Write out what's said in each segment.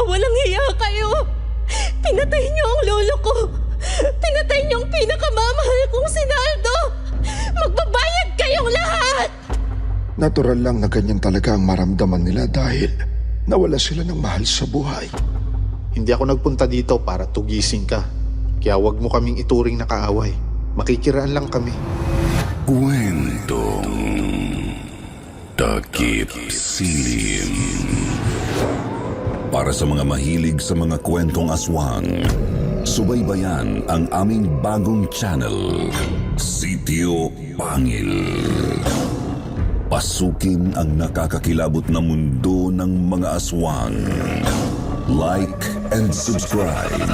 Mga walang hiya kayo! Pinatay niyo ang lolo ko! Pinatay niyo ang pinakamamahal kong si Naldo! Magbabayad kayong lahat! Natural lang na ganyan talaga ang maramdaman nila dahil nawala sila ng mahal sa buhay. Hindi ako nagpunta dito para tugising ka. Kaya wag mo kaming ituring na kaaway. Makikiraan lang kami. Kwentong Takip Silim. Para sa mga mahilig sa mga kwentong aswang, subaybayan ang aming bagong channel, Sitio Pangil. Pasukin ang nakakakilabot na mundo ng mga aswang. Like and subscribe.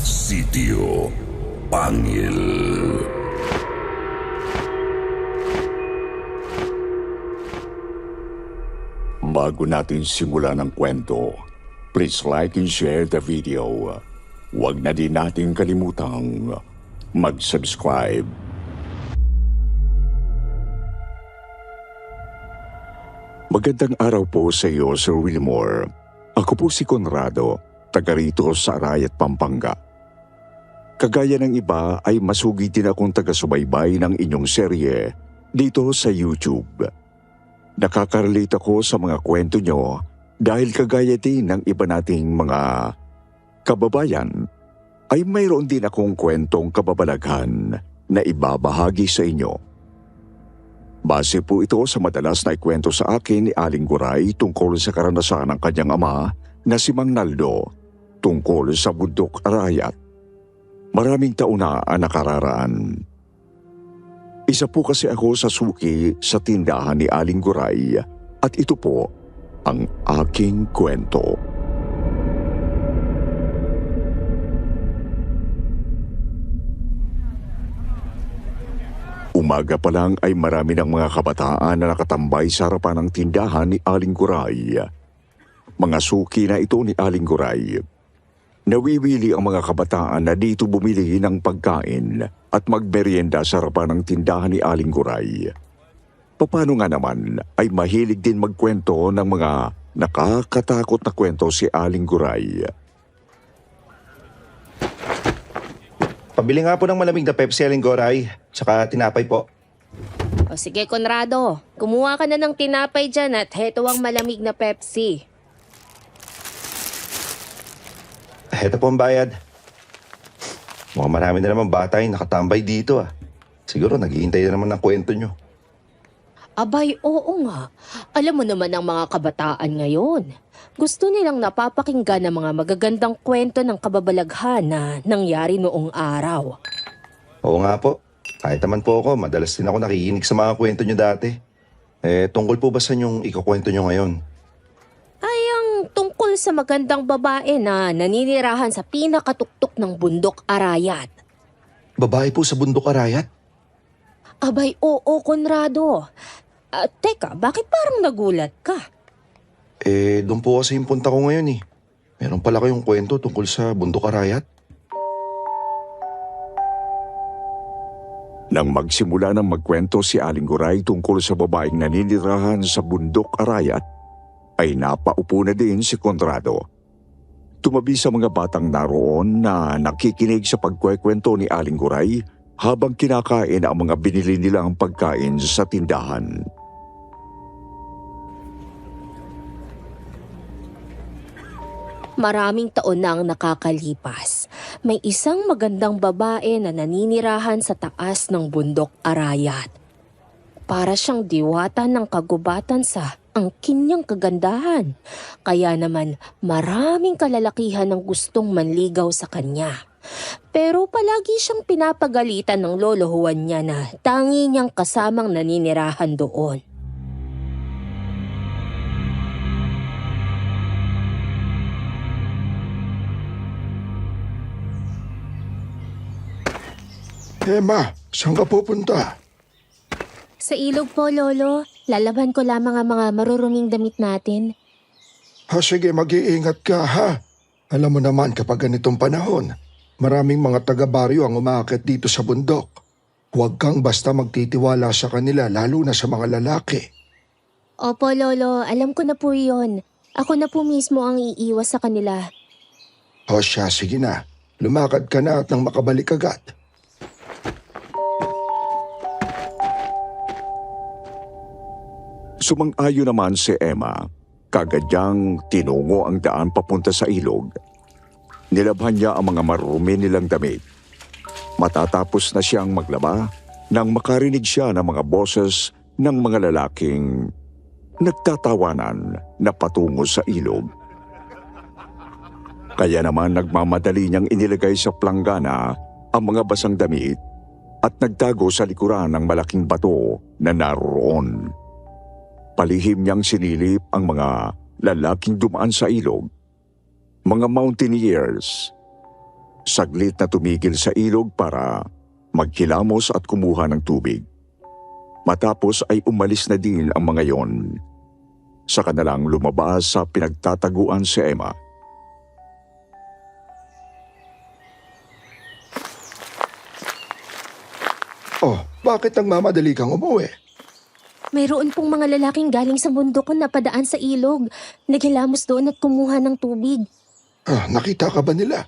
Sitio Pangil. Bago natin simulan ang kwento, please like and share the video. Huwag na din natin kalimutang mag-subscribe. Magandang araw po sa iyo, Sir Wilmore. Ako po si Conrado, taga rito sa Arayat, Pampanga. Kagaya ng iba ay masugid din akong taga-subaybay ng inyong serye dito sa YouTube. Nakaka-relate ako sa mga kwento nyo dahil kagaya din ng iba nating mga kababayan ay mayroon din akong kwentong kababalaghan na ibabahagi sa inyo. Base po ito sa madalas na ikwento sa akin ni Aling Guray tungkol sa karanasan ng kanyang ama na si Mang Naldo tungkol sa bundok Arayat. Maraming taon na ang nakararaan. Isa po kasi ako sa suki sa tindahan ni Aling Guray at ito po ang aking kwento. Umaga pa lang ay marami ng mga kabataan na nakatambay sa harapan ng tindahan ni Aling Guray. Mga suki na ito ni Aling Guray. Nawiwili ang mga kabataan na dito bumili ng pagkain at magmerienda sa harapan ng tindahan ni Aling Guray. Paano nga naman ay mahilig din magkwento ng mga nakakatakot na kwento si Aling Guray. Pabili nga po ng malamig na Pepsi, Aling Guray, tsaka tinapay po. O sige, Conrado. Kumuha ka na ng tinapay dyan at heto ang malamig na Pepsi. Heto po ang bayad. Mukhang marami na naman bata yung nakatambay dito ah. Siguro naghihintay na naman ng kwento nyo. Abay, oo nga. Alam mo naman ang mga kabataan ngayon. Gusto nilang napapakinggan ng mga magagandang kwento ng kababalaghan na nangyari noong araw. Oo nga po. Kahit naman po ako, madalas din ako nakikinig sa mga kwento nyo dati. Tungkol po ba sa yung ikukwento nyo ngayon? Ay, ang tungkol sa magandang babae na naninirahan sa pinakatuktok ng bundok Arayat. Babae po sa bundok Arayat? Abay, oo, Conrado. Teka, bakit parang nagulat ka? Doon po kasi yung punta ko ngayon eh. Meron pala kayong kwento tungkol sa bundok Arayat? Nang magsimula ng magkwento si Aling Guray tungkol sa babaeng naninirahan sa bundok Arayat, ay napaupo na din si Conrado. Tumabi sa mga batang naroon na nakikinig sa pagkwekwento ni Aling Guray habang kinakain ang mga binili nilang pagkain sa tindahan. Maraming taon na ang nakakalipas. May isang magandang babae na naninirahan sa taas ng bundok Arayat. Para siyang diwata ng kagubatan sa angkin niyang kagandahan. Kaya naman maraming kalalakihan ang gustong manligaw sa kanya. Pero palagi siyang pinapagalitan ng lolo Juan niya na tangi niyang kasamang naninirahan doon. Emma, saan ka pupunta? Sa ilog po, Lolo. Lalaban ko lamang ang mga maruruming damit natin. Sige, mag-iingat ka ha. Alam mo naman kapag ganitong panahon, maraming mga taga-baryo ang umaakit dito sa bundok. Huwag kang basta magtitiwala sa kanila lalo na sa mga lalaki. Opo, Lolo. Alam ko na po yun. Ako na po mismo ang iiwas sa kanila. O siya, sige na. Lumakad ka na at nang makabalik agad. Sumang-ayon naman si Emma. Kagadyang tinungo ang daan papunta sa ilog. Nilabhan niya ang mga marumi nilang damit. Matatapos na siyang maglaba nang makarinig siya ng mga boses ng mga lalaking nagtatawanan na patungo sa ilog. Kaya naman nagmamadali niyang inilagay sa planggana ang mga basang damit at nagtago sa likuran ng malaking bato na naroon. Palihim niyang sinilip ang mga lalaking dumaan sa ilog. Mga mountaineers. Saglit na tumigil sa ilog para maghilamos at kumuha ng tubig. Matapos ay umalis na din ang mga yon. Saka na lang lumabas sa pinagtataguan si Emma. Oh, bakit nagmamadali kang umuwi? Mayroon pong mga lalaking galing sa bundok na padaan sa ilog. Naghilamos doon at kumuha ng tubig. Ah, nakita ka ba nila?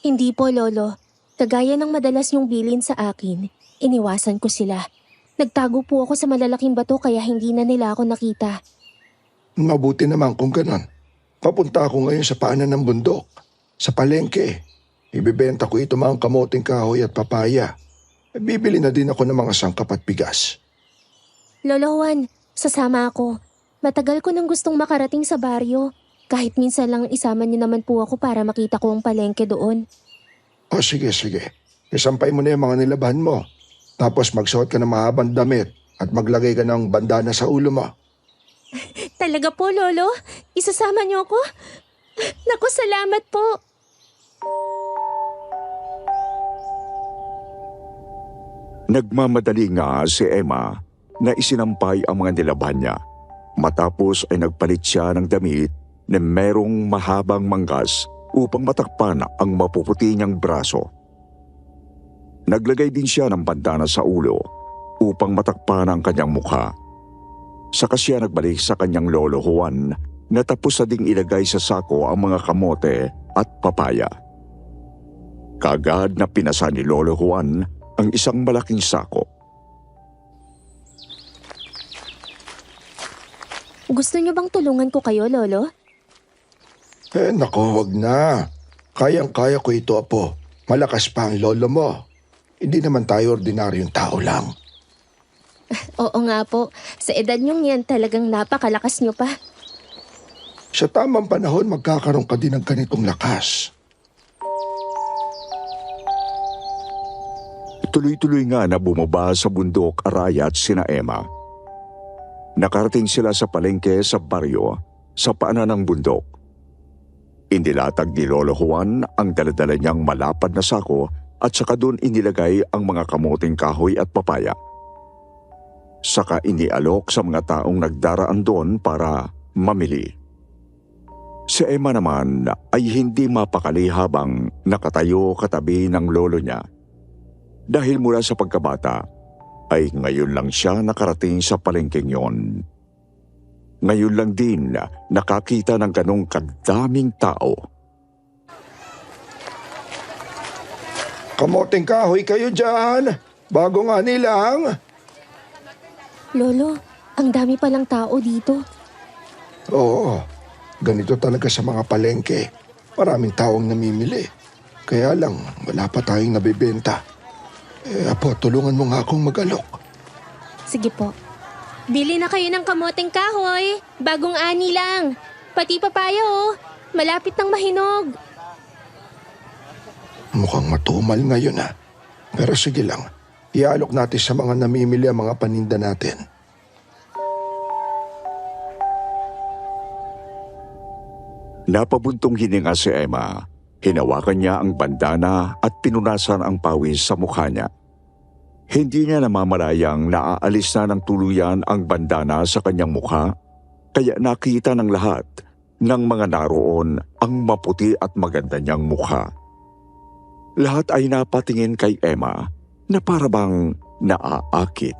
Hindi po, Lolo. Kagaya ng madalas yung bilin sa akin, iniwasan ko sila. Nagtago po ako sa malalaking bato kaya hindi na nila ako nakita. Mabuti naman kung ganon. Papunta ako ngayon sa paanan ng bundok. Sa palengke. Ibibenta ko ito mga kamoting kahoy at papaya. Bibili na din ako ng mga sangkap at bigas. Lolo Juan, sasama ako. Matagal ko nang gustong makarating sa baryo. Kahit minsan lang isama niyo naman po ako para makita ko ang palengke doon. O sige, sige. Isampay mo na yung mga nilabahan mo. Tapos magsuot ka ng mahabang damit at maglagay ka ng bandana sa ulo mo. Talaga po, Lolo? Isasama niyo ako? Naku, salamat po. Nagmamadali nga si Emma na isinampay ang mga nilaban niya. Matapos ay nagpalit siya ng damit na merong mahabang manggas upang matakpan ang mapuputi niyang braso. Naglagay din siya ng bandana sa ulo upang matakpan ang kanyang mukha. Saka siya nagbalik sa kanyang lolo Juan na tapos na ding ilagay sa sako ang mga kamote at papaya. Kaagad na pinasa ni Lolo Juan ang isang malaking sako. Gusto niyo bang tulungan ko kayo, Lolo? Eh nako, wag na. Kayang-kaya ko ito, apo. Malakas pa ang lolo mo. Hindi naman tayo ordinaryong tao lang. Oo nga po. Sa edad niyong yan, talagang napakalakas niyo pa. Sa tamang panahon, magkakaroon ka din ng ganitong lakas. Tuloy-tuloy nga na bumaba sa bundok Araya at sina Emma. Nakarating sila sa palengke sa baryo sa paanan ng bundok. Inilatag ni Lolo Juan ang daladala niyang malapad na sako at saka doon inilagay ang mga kamoting kahoy at papaya. Saka inialok sa mga taong nagdaraan doon para mamili. Si Emma naman ay hindi mapakali habang nakatayo katabi ng lolo niya. Dahil mula sa pagkabata, ay ngayon lang siya nakarating sa palengkeng yon. Ngayon lang din nakakita ng ganong kadaming tao. Kamoting kahoy kayo dyan. Bago nga nilang. Lolo, ang dami palang tao dito. Oo, ganito talaga sa mga palengke. Maraming taong namimili. Kaya lang, wala pa tayong nabibenta. Apo, tulungan mo nga akong mag-alok. Sige po. Bili na kayo ng kamoting kahoy. Bagong ani lang. Pati papaya oh. Malapit nang mahinog. Mukhang matumal ngayon Pero sige lang, ialok natin sa mga namimili ang mga paninda natin. Napabuntong hininga si Emma. Hinawakan niya ang bandana at pinunasan ang pawis sa mukha niya. Hindi niya namamalayang naaalis na ng tuluyan ang bandana sa kanyang mukha, kaya nakita ng lahat ng mga naroon ang maputi at maganda niyang mukha. Lahat ay napatingin kay Emma na parabang naaakit.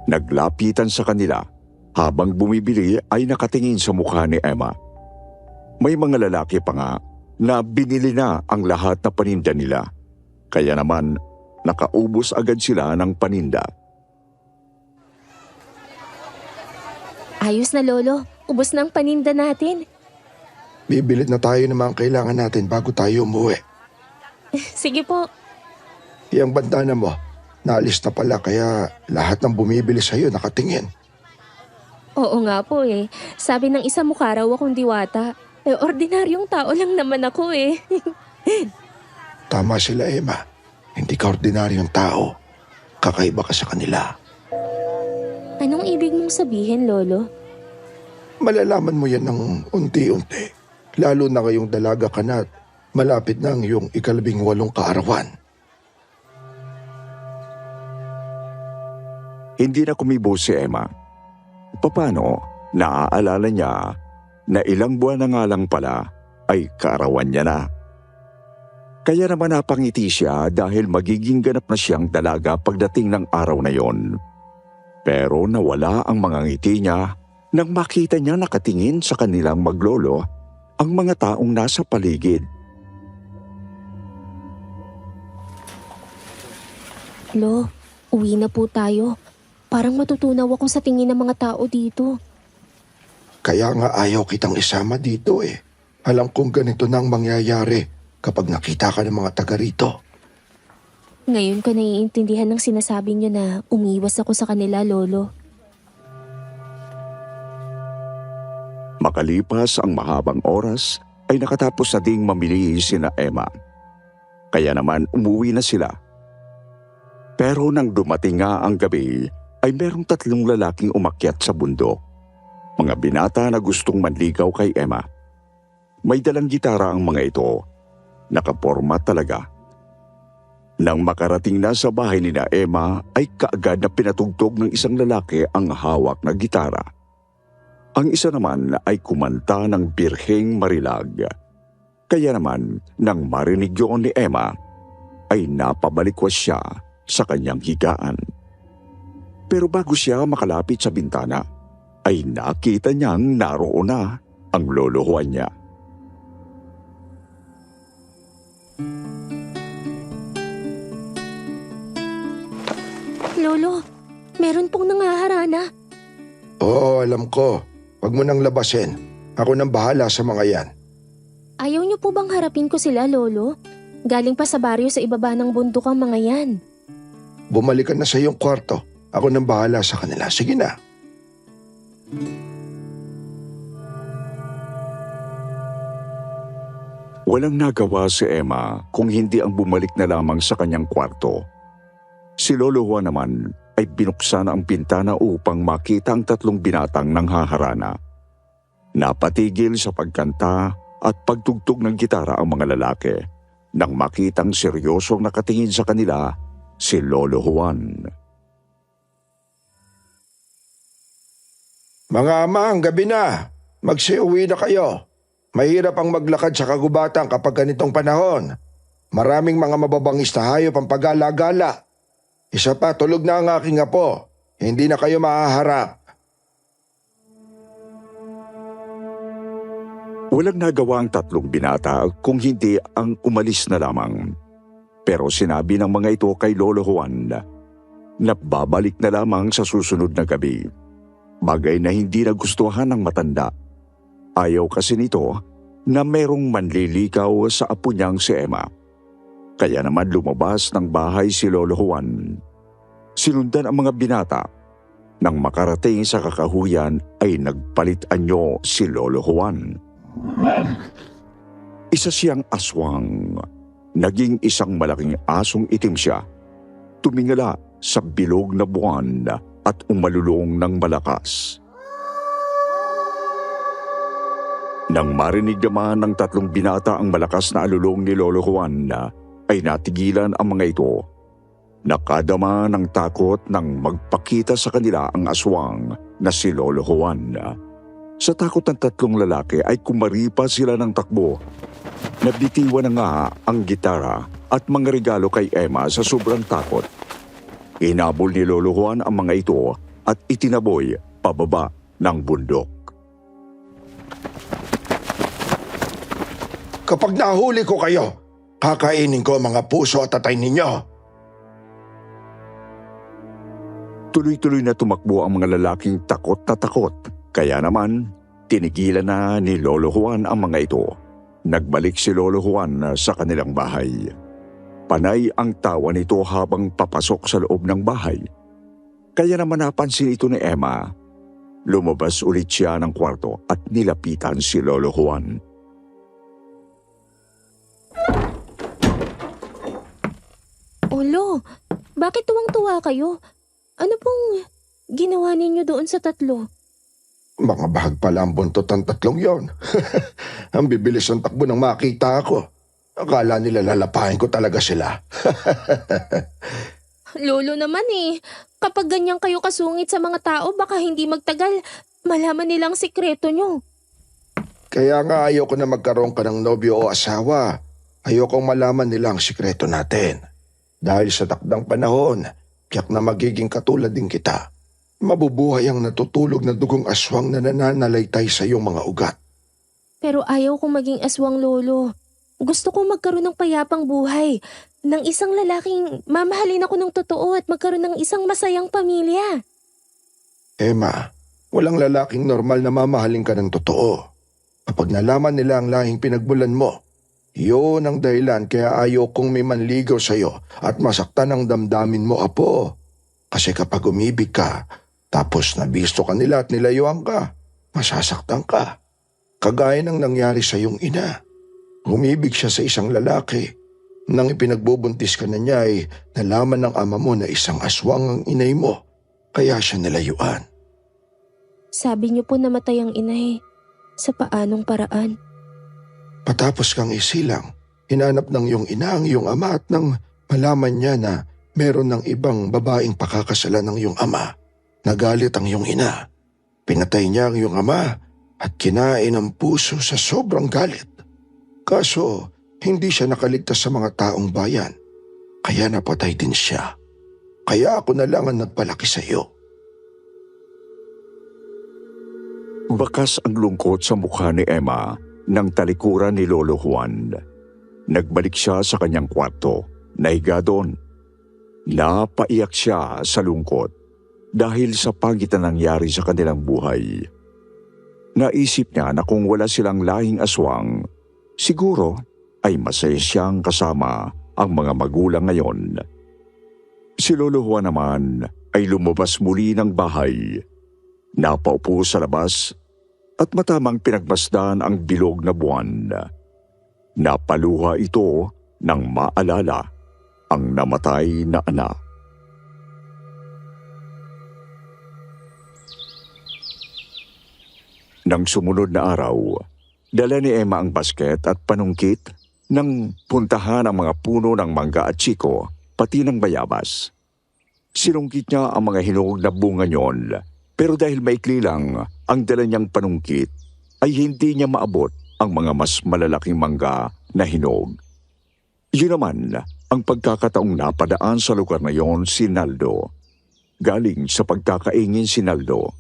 Naglapitan sa kanila Habang bumibili ay nakatingin sa mukha ni Emma. May mga lalaki pa nga na binili na ang lahat na paninda nila. Kaya naman nakaubos agad sila ng paninda. Ayos na lolo, ubos na ang paninda natin. Bibilit na tayo ng mga kailangan natin bago tayo umuwi. Sige po. Iyang bandana mo, naalis na pala kaya lahat ng bumibili sa'yo nakatingin. Oo nga po eh. Sabi ng isa mukha raw akong diwata. Ordinaryong tao lang naman ako eh. Tama sila, Emma. Hindi ka ordinaryong tao. Kakaiba ka sa kanila. Anong ibig mong sabihin, lolo? Malalaman mo yan ng unti-unti. Lalo na ngayong dalaga ka na at malapit na ang iyong 18 kaarawan. Hindi na kumibo si Emma. Paano naaalala niya na ilang buwan na nga lang pala ay kaarawan niya na. Kaya naman napangiti siya dahil magiging ganap na siyang dalaga pagdating ng araw na yon. Pero nawala ang mga ngiti niya nang makita niya nakatingin sa kanilang maglolo ang mga taong nasa paligid. Lo, uwi na po tayo. Parang matutunaw ako sa tingin ng mga tao dito. Kaya nga ayaw kitang isama dito eh. Alam kong ganito nang mangyayari kapag nakita ka ng mga taga rito. Ngayon ko naiintindihan ng sinasabi niyo na umiwas ako sa kanila, lolo. Makalipas ang mahabang oras ay nakatapos na ding mamili sina Emma. Kaya naman umuwi na sila. Pero nang dumating nga ang gabi ay merong 3 lalaking umakyat sa bundok. Mga binata na gustong manligaw kay Emma. May dalang gitara ang mga ito. Nakaporma talaga. Nang makarating na sa bahay ni na Emma ay kaagad na pinatugtog ng isang lalaki ang hawak na gitara. Ang isa naman ay kumanta ng Birheng Marilag. Kaya naman nang marinig yun ni Emma ay napabalikwas siya sa kanyang higaan. Pero bago siya makalapit sa bintana ay nakita niyang naroon na ang lolo Juan niya. Lolo, meron pong nangaharana. Oo, alam ko. Huwag mo nang labasin. Ako nang bahala sa mga yan. Ayaw niyo po bang harapin ko sila, lolo? Galing pa sa baryo sa ibaba ng bundok ang mga yan. Bumalik ka na sa iyong kwarto. Ako nang bahala sa kanila. Sige na. Walang nagawa si Emma kung hindi ang bumalik na lamang sa kanyang kwarto. Si Lolo Juan naman ay binuksan ang bintana upang makita ang 3 binatang nanghaharana. Napatigil sa pagkanta at pagtugtog ng gitara ang mga lalaki nang makitang seryosong nakatingin sa kanila si Lolo Juan. Mga ama, ang gabi na. Magsiuwi na kayo. Mahirap ang maglakad sa kagubatan kapag ganitong panahon. Maraming mga mababangis na hayop ang pagala-gala. Isa pa, tulog na ang aking apo. Hindi na kayo mahaharap. Walang nagawa ang 3 binata kung hindi ang umalis na lamang. Pero sinabi ng mga ito kay Lolo Juan na babalik na lamang sa susunod na gabi. Bagay na hindi nagustuhan ng matanda. Ayaw kasi nito na merong manlilikaw sa apo niyang si Emma. Kaya naman lumabas ng bahay si Lolo Juan. Sinundan ang mga binata. Nang makarating sa kakahuyan ay nagpalit anyo si Lolo Juan. Isa siyang aswang. Naging isang malaking asong itim siya. Tumingala sa bilog na buwan at umalulong ng malakas. Nang marinig naman ng 3 binata ang malakas na alulong ni Lolo Juan ay natigilan ang mga ito. Nakadama ng takot nang magpakita sa kanila ang aswang na si Lolo Juan. Sa takot ng 3 lalaki ay kumaripa sila ng takbo. Nabitiwan na nga ang gitara at mga regalo kay Emma sa sobrang takot. Hinabol ni Lolo Juan ang mga ito at itinaboy pababa ng bundok. Kapag nahuli ko kayo, kakainin ko ang mga puso at tatay ninyo. Tuloy-tuloy na tumakbo ang mga lalaking takot na takot. Kaya naman, tinigilan na ni Lolo Juan ang mga ito. Nagbalik si Lolo Juan sa kanilang bahay. Panay ang tawa nito habang papasok sa loob ng bahay. Kaya naman napansin ito ni Emma. Lumabas ulit siya ng kwarto at nilapitan si Lolo Juan. Olo, bakit tuwang-tuwa kayo? Ano pong ginawa ninyo doon sa tatlo? Mga bahag pala ang buntot ng tatlong yon. Ang bibilis ng takbo nang makita ako. Akala nila lalapahin ko talaga sila. Lolo naman eh. Kapag ganyan kayo kasungit sa mga tao, baka hindi magtagal malaman nilang sikreto nyo. Kaya nga ayoko na magkaroon ka ng nobyo o asawa. Ayokong malaman nila ang sikreto natin. Dahil sa takdang panahon, tiyak na magiging katulad din kita. Mabubuhay ang natutulog na dugong aswang na nananalaytay sa iyong mga ugat. Pero ayaw kong maging aswang, Lolo. Gusto kong magkaroon ng payapang buhay. Ng isang lalaking mamahalin ako ng totoo at magkaroon ng isang masayang pamilya. Emma, walang lalaking normal na mamahalin ka ng totoo. Kapag nalaman nila ang lahing pinagmulan mo, yun ang dahilan kaya ayaw kong may manligaw sa'yo at masaktan ang damdamin mo, apo. Kasi kapag umibig ka, tapos nabisto ka nila at nilayuan ka, masasaktan ka. Kagaya ng nangyari sa iyong ina. Umibig siya sa isang lalaki. Nang ipinagbubuntis ka na niya ay nalaman ng ama mo na isang aswang ang inay mo, kaya siya nilayuan. Sabi niyo po namatay ang inay. Sa paanong paraan? Patapos kang isilang, hinanap ng iyong ina ang iyong ama at nang malaman niya na meron ng ibang babaeng pakakasalan ng iyong ama, nagalit ang iyong ina. Pinatay niya ang iyong ama at kinain ang puso sa sobrang galit. Kaso, hindi siya nakaligtas sa mga taong bayan, kaya napatay din siya. Kaya ako na lang ang nagpalaki sa iyo. Bakas ang lungkot sa mukha ni Emma nang talikuran ni Lolo Juan. Nagbalik siya sa kanyang kwarto, nahiga doon. Napaiyak siya sa lungkot dahil sa pagitan nangyari sa kanilang buhay. Naisip niya na kung wala silang lahing aswang, siguro ay masaya siyang kasama ang mga magulang ngayon. Si Lolo Juan naman ay lumabas muli ng bahay. Napaupo sa labas at matamang pinagmasdan ang bilog na buwan. Napaluha ito nang maalala ang namatay na anak. Nang sumunod na araw, dala ni Emma ang basket at panungkit nang puntahan ang mga puno ng mangga at chiko, pati ng bayabas. Sinungkit niya ang mga hinog na bunga niyon, pero dahil maikli lang ang dala niyang panungkit, ay hindi niya maabot ang mga mas malalaking mangga na hinog. Yun naman ang pagkakataong napadaan sa lugar na yon si Naldo. Galing sa pagkakaingin si Naldo.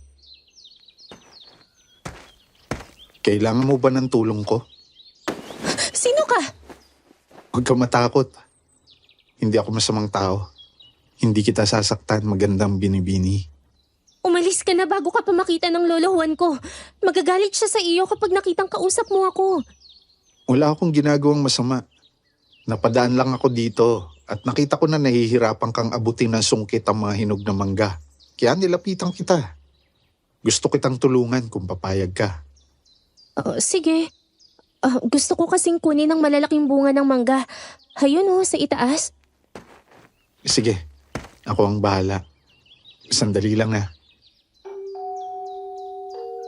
Kailangan mo ba ng tulong ko? Sino ka? Huwag ka matakot. Hindi ako masamang tao. Hindi kita sasaktan, magandang binibini. Umalis ka na bago ka pa makita ng Lolo Juan ko. Magagalit siya sa iyo kapag nakitang kausap mo ako. Wala akong ginagawang masama. Napadaan lang ako dito at nakita ko na nahihirapan kang abutin ng sungkit ang mga hinog na mangga. Kaya nilapitan kita. Gusto kitang tulungan kung papayag ka. Sige. Gusto ko kasing kunin ang malalaking bunga ng mangga. Hayun sa itaas. Sige, ako ang bahala. Sandali lang na.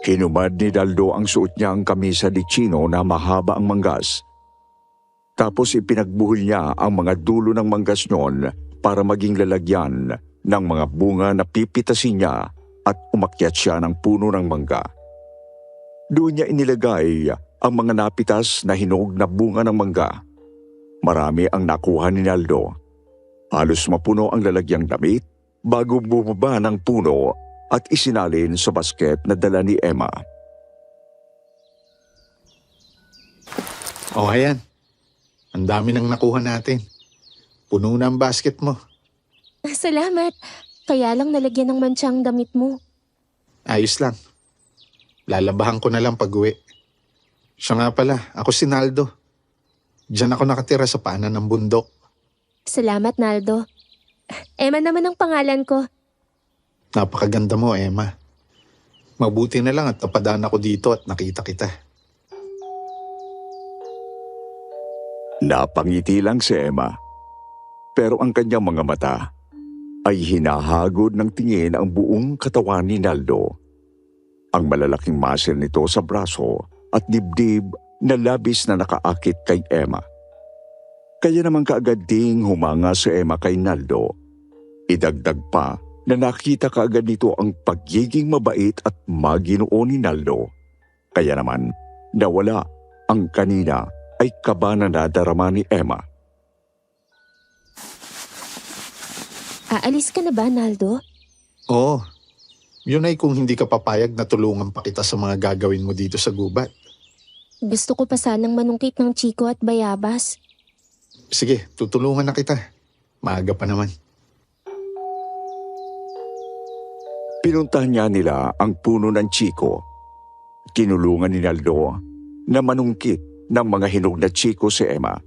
Hinumad ni Naldo ang suot niya ang kamisa di chino na mahaba ang manggas. Tapos ipinagbuhol niya ang mga dulo ng manggas noon para maging lalagyan ng mga bunga na pipitasin niya at umakyat siya ng puno ng mangga. Doon niya inilagay ang mga napitas na hinog na bunga ng mangga. Marami ang nakuha ni Naldo. Halos mapuno ang lalagyang damit bago bumaba ng puno at isinalin sa basket na dala ni Emma. O ayan, ang dami nang nakuha natin. Puno na ang basket mo. Salamat. Kaya lang nalagyan ng mantsa ang damit mo. Ayos lang. Lalabahan ko na lang pag-uwi. Siya nga pala, ako si Naldo. Diyan ako nakatira sa paanan ng bundok. Salamat, Naldo. Emma naman ang pangalan ko. Napakaganda mo, Emma. Mabuti na lang at napadaan ako dito at nakita kita. Napangiti lang si Emma. Pero ang kanyang mga mata ay hinahagod ng tingin ang buong katawan ni Naldo. Ang malalaking muscle nito sa braso at dibdib na labis na nakaakit kay Emma. Kaya naman kaagad ding humanga si Emma kay Naldo. Idagdag pa na nakita kaagad nito ang pagiging mabait at maginoo ni Naldo. Kaya naman nawala ang kanina ay kaba na nadarama ni Emma. Aalis ka na ba, Naldo? Oo, yun ay kung hindi ka papayag na tulungan pa kita sa mga gagawin mo dito sa gubat. Gusto ko pa sanang manungkit ng Chico at Bayabas. Sige, tutulungan na kita. Maaga pa naman. Pinuntahan niya nila ang puno ng Chico. Tinulungan ni Naldo na manungkit ng mga hinog na Chico si Emma.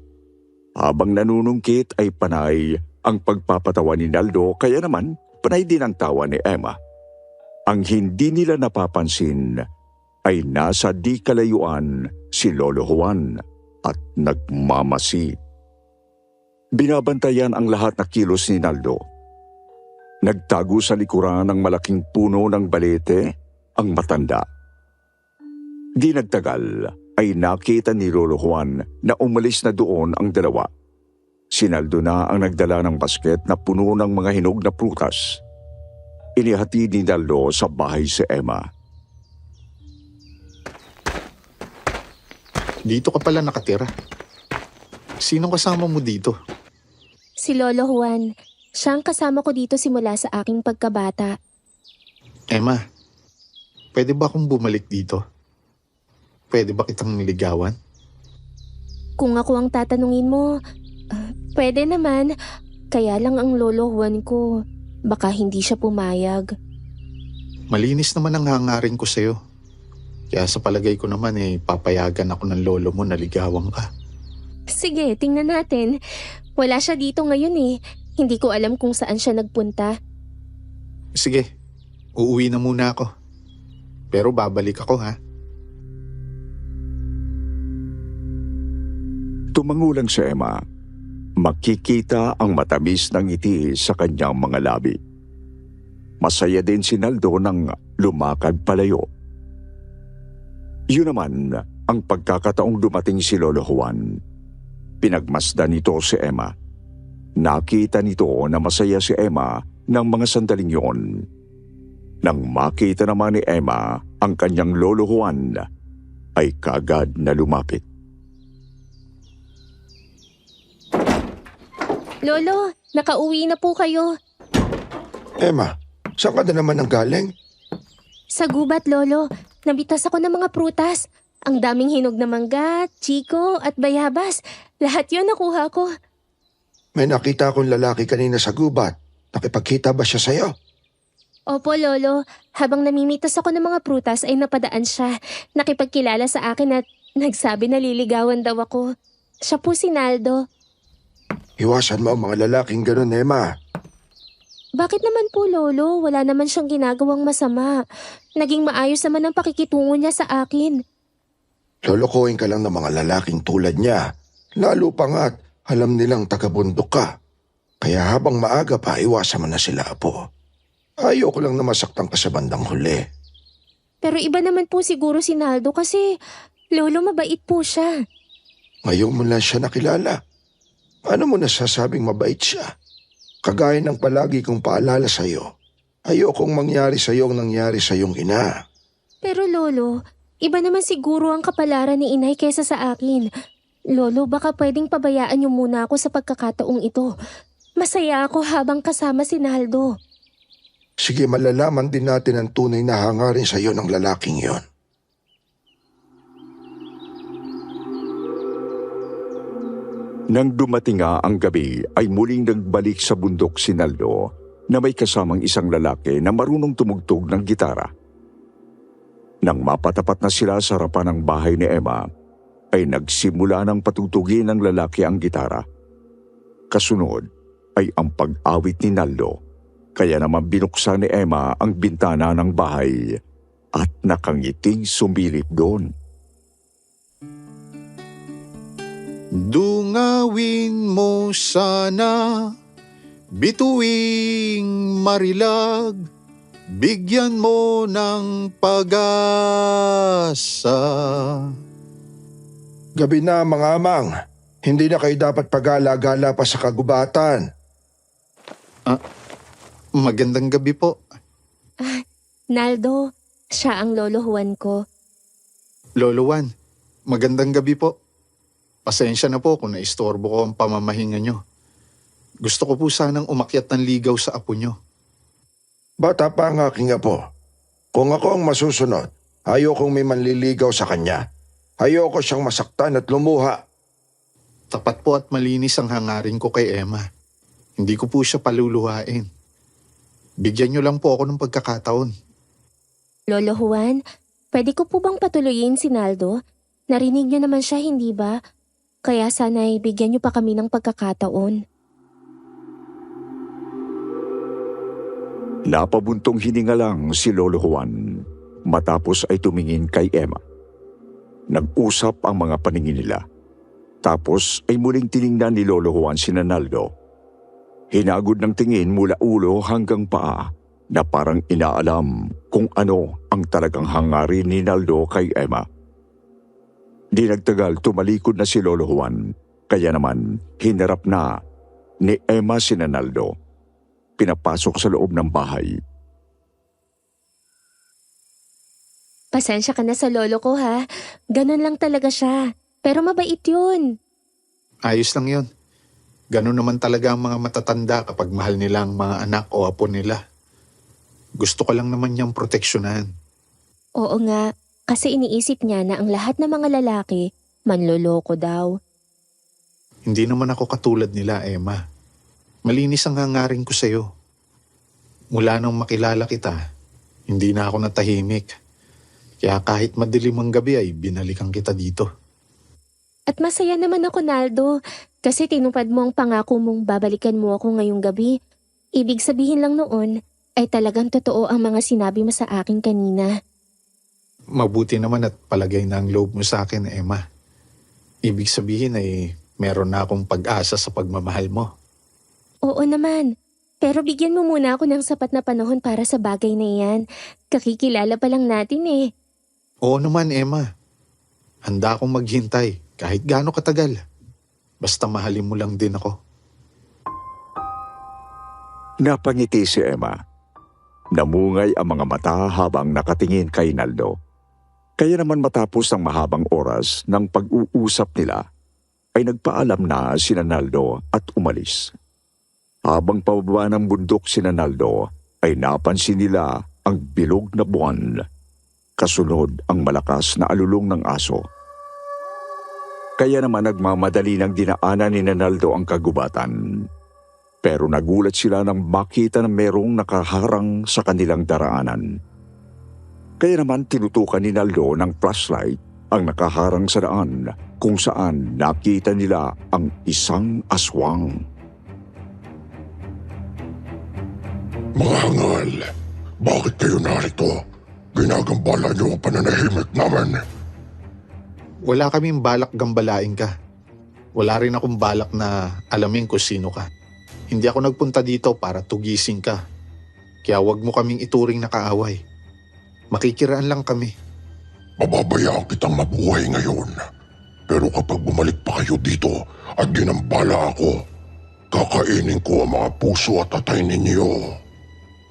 Habang nanunungkit ay panay ang pagpapatawa ni Naldo, kaya naman panay din ang tawa ni Emma. Ang hindi nila napapansin ay nasa di kalayuan si Lolo Juan at nagmamasi. Binabantayan ang lahat na kilos ni Naldo. Nagtago sa likuran ng malaking puno ng balete ang matanda. Di nagtagal ay nakita ni Lolo Juan na umalis na doon ang dalawa. Si Naldo na ang nagdala ng basket na puno ng mga hinog na prutas. Inihatid ni Naldo sa bahay si Emma. Dito ka pala nakatira. Sinong kasama mo dito? Si Lolo Juan. Siya ang kasama ko dito simula sa aking pagkabata. Emma, pwede ba akong bumalik dito? Pwede ba kitang niligawan? Kung ako ang tatanungin mo, pwede naman. Kaya lang ang Lolo Juan ko, baka hindi siya pumayag. Malinis naman ang hangarin ko sa'yo. Kaya sa palagay ko naman papayagan ako ng lolo mo na ligawan ka. Sige, tingnan natin. Wala siya dito ngayon eh. Hindi ko alam kung saan siya nagpunta. Sige, uuwi na muna ako. Pero babalik ako ha. Tumangulang si Emma. Makikita ang matamis ng ngiti sa kanyang mga labi. Masaya din si Naldo nang lumakad palayo. Yun naman ang pagkakataong dumating si Lolo Juan. Pinagmasdan nito si Emma. Nakita nito na masaya si Emma ng mga sandaling yon. Nang makita naman ni Emma ang kanyang Lolo Juan, ay kagad na lumapit. Lolo, nakauwi na po kayo. Emma, saan ka na naman ang galing? Sa gubat, Lolo. Nabitas ako ng mga prutas. Ang daming hinog na mangga, Chico at Bayabas. Lahat yon nakuha ko. May nakita akong lalaki kanina sa gubat. Nakipagkita ba siya sa'yo? Opo, Lolo. Habang namimitas ako ng mga prutas ay napadaan siya. Nakipagkilala sa akin at nagsabi na liligawan daw ako. Siya po si Naldo. Iwasan mo ang mga lalaking ganun, Emma. Bakit naman po, Lolo? Wala naman siyang ginagawang masama. Naging maayos naman ang pakikitungo niya sa akin. Lolokohin ka lang ng mga lalaking tulad niya. Lalo pa nga't alam nilang taga-bundok ka. Kaya habang maaga pa, iwasan mo na sila, Apo. Ayoko lang na masaktan ka sa bandang huli. Pero iba naman po siguro si Naldo kasi, Lolo, mabait po siya. Ngayon mo lang siya nakilala. Ano mo nasasabing mabait siya? Kagaya ng palagi kong paalala sa'yo, ayokong mangyari sa'yo ang nangyari sa iyong ina. Pero Lolo, iba naman siguro ang kapalaran ni Inay kesa sa akin. Lolo, baka pwedeng pabayaan niyo muna ako sa pagkakataong ito. Masaya ako habang kasama si Naldo. Sige, malalaman din natin ang tunay na hangarin sa iyo ng lalaking yon. Nang dumating nga ang gabi ay muling nagbalik sa bundok si Naldo na may kasamang isang lalaki na marunong tumugtog ng gitara. Nang mapatapat na sila sa harapan ng bahay ni Emma, ay nagsimula ng patutugin ng lalaki ang gitara. Kasunod ay ang pag-awit ni Naldo, kaya naman binuksan ni Emma ang bintana ng bahay at nakangiting sumilip doon. Dungawin mo sana, bituing marilag, bigyan mo ng pag-asa. Gabi na mga amang, hindi na kayo dapat pagala-gala pa sa kagubatan. Magandang gabi po. Naldo, siya ang lolo Juan ko. Lolo Juan, magandang gabi po. Pasensya na po kung naistorbo ko ang pamamahinga nyo. Gusto ko po sanang umakyat ng ligaw sa apo nyo. Bata pa ang aking apo. Kung ako ang masusunod, ayokong may manliligaw sa kanya. Ayoko siyang masaktan at lumuha. Tapat po at malinis ang hangarin ko kay Emma. Hindi ko po siya paluluhain. Bigyan nyo lang po ako ng pagkakataon. Lolo Juan, pwede ko po bang patuloyin si Naldo? Narinig niyo naman siya, hindi ba? Kaya sana'y bigyan niyo pa kami ng pagkakataon. Napabuntong hininga lang si Lolo Juan matapos ay tumingin kay Emma. Nag-usap ang mga paningin nila. Tapos ay muling tiningnan ni Lolo Juan si Naldo. Hinagod ng tingin mula ulo hanggang paa na parang inaalam kung ano ang talagang hangarin ni Naldo kay Emma. Di nagtagal tumalikod na si Lolo Juan, kaya naman hinarap na ni Emma si Naldo. Pinapasok sa loob ng bahay. Pasensya ka na sa lolo ko ha. Ganun lang talaga siya. Pero mabait yun. Ayos lang yon. Ganun naman talaga ang mga matatanda kapag mahal nila ang mga anak o apo nila. Gusto ko lang naman niyang proteksyonan. Oo nga, kasi iniisip niya na ang lahat ng mga lalaki manloloko daw. Hindi naman ako katulad nila, Emma. Malinis ang hangarin ko sa'yo. Mula nang makilala kita, hindi na ako natahimik. Kaya kahit madilim ang gabi ay binalikan kita dito. At masaya naman ako, Naldo, kasi tinupad mo ang pangako mong babalikan mo ako ngayong gabi. Ibig sabihin lang noon ay talagang totoo ang mga sinabi mo sa akin kanina. Mabuti naman at palagay na ang loob mo sa akin, Emma. Ibig sabihin ay meron na akong pag-asa sa pagmamahal mo. Oo naman, pero bigyan mo muna ako ng sapat na panahon para sa bagay na yan. Kakikilala pa lang natin eh. Oo naman, Emma. Handa akong maghintay kahit gaano katagal. Basta mahalin mo lang din ako. Napangiti si Emma. Namungay ang mga mata habang nakatingin kay Naldo. Kaya naman matapos ang mahabang oras ng pag-uusap nila, ay nagpaalam na si Naldo at umalis. Habang pababa ng bundok si Naldo, ay napansin nila ang bilog na buwan. Kasunod ang malakas na alulong ng aso. Kaya naman nagmamadali ng dinaanan ni Naldo ang kagubatan. Pero nagulat sila nang makita na merong nakaharang sa kanilang daraanan. Kaya naman tinutukan ni Naldo ng flashlight ang nakaharang sa daan kung saan nakita nila ang isang aswang. Mga hangal, bakit kayo narito? Ginagambala niyo ang pananahimik namin. Wala kaming balak gambalain ka. Wala rin akong balak na alamin kung sino ka. Hindi ako nagpunta dito para tugisin ka. Kaya wag mo kaming ituring na kaaway. Makikiraan lang kami. Pababayaan kitang mabuhay ngayon. Pero kapag bumalik pa kayo dito at ginambala ako, kakainin ko ang mga puso at atay ninyo.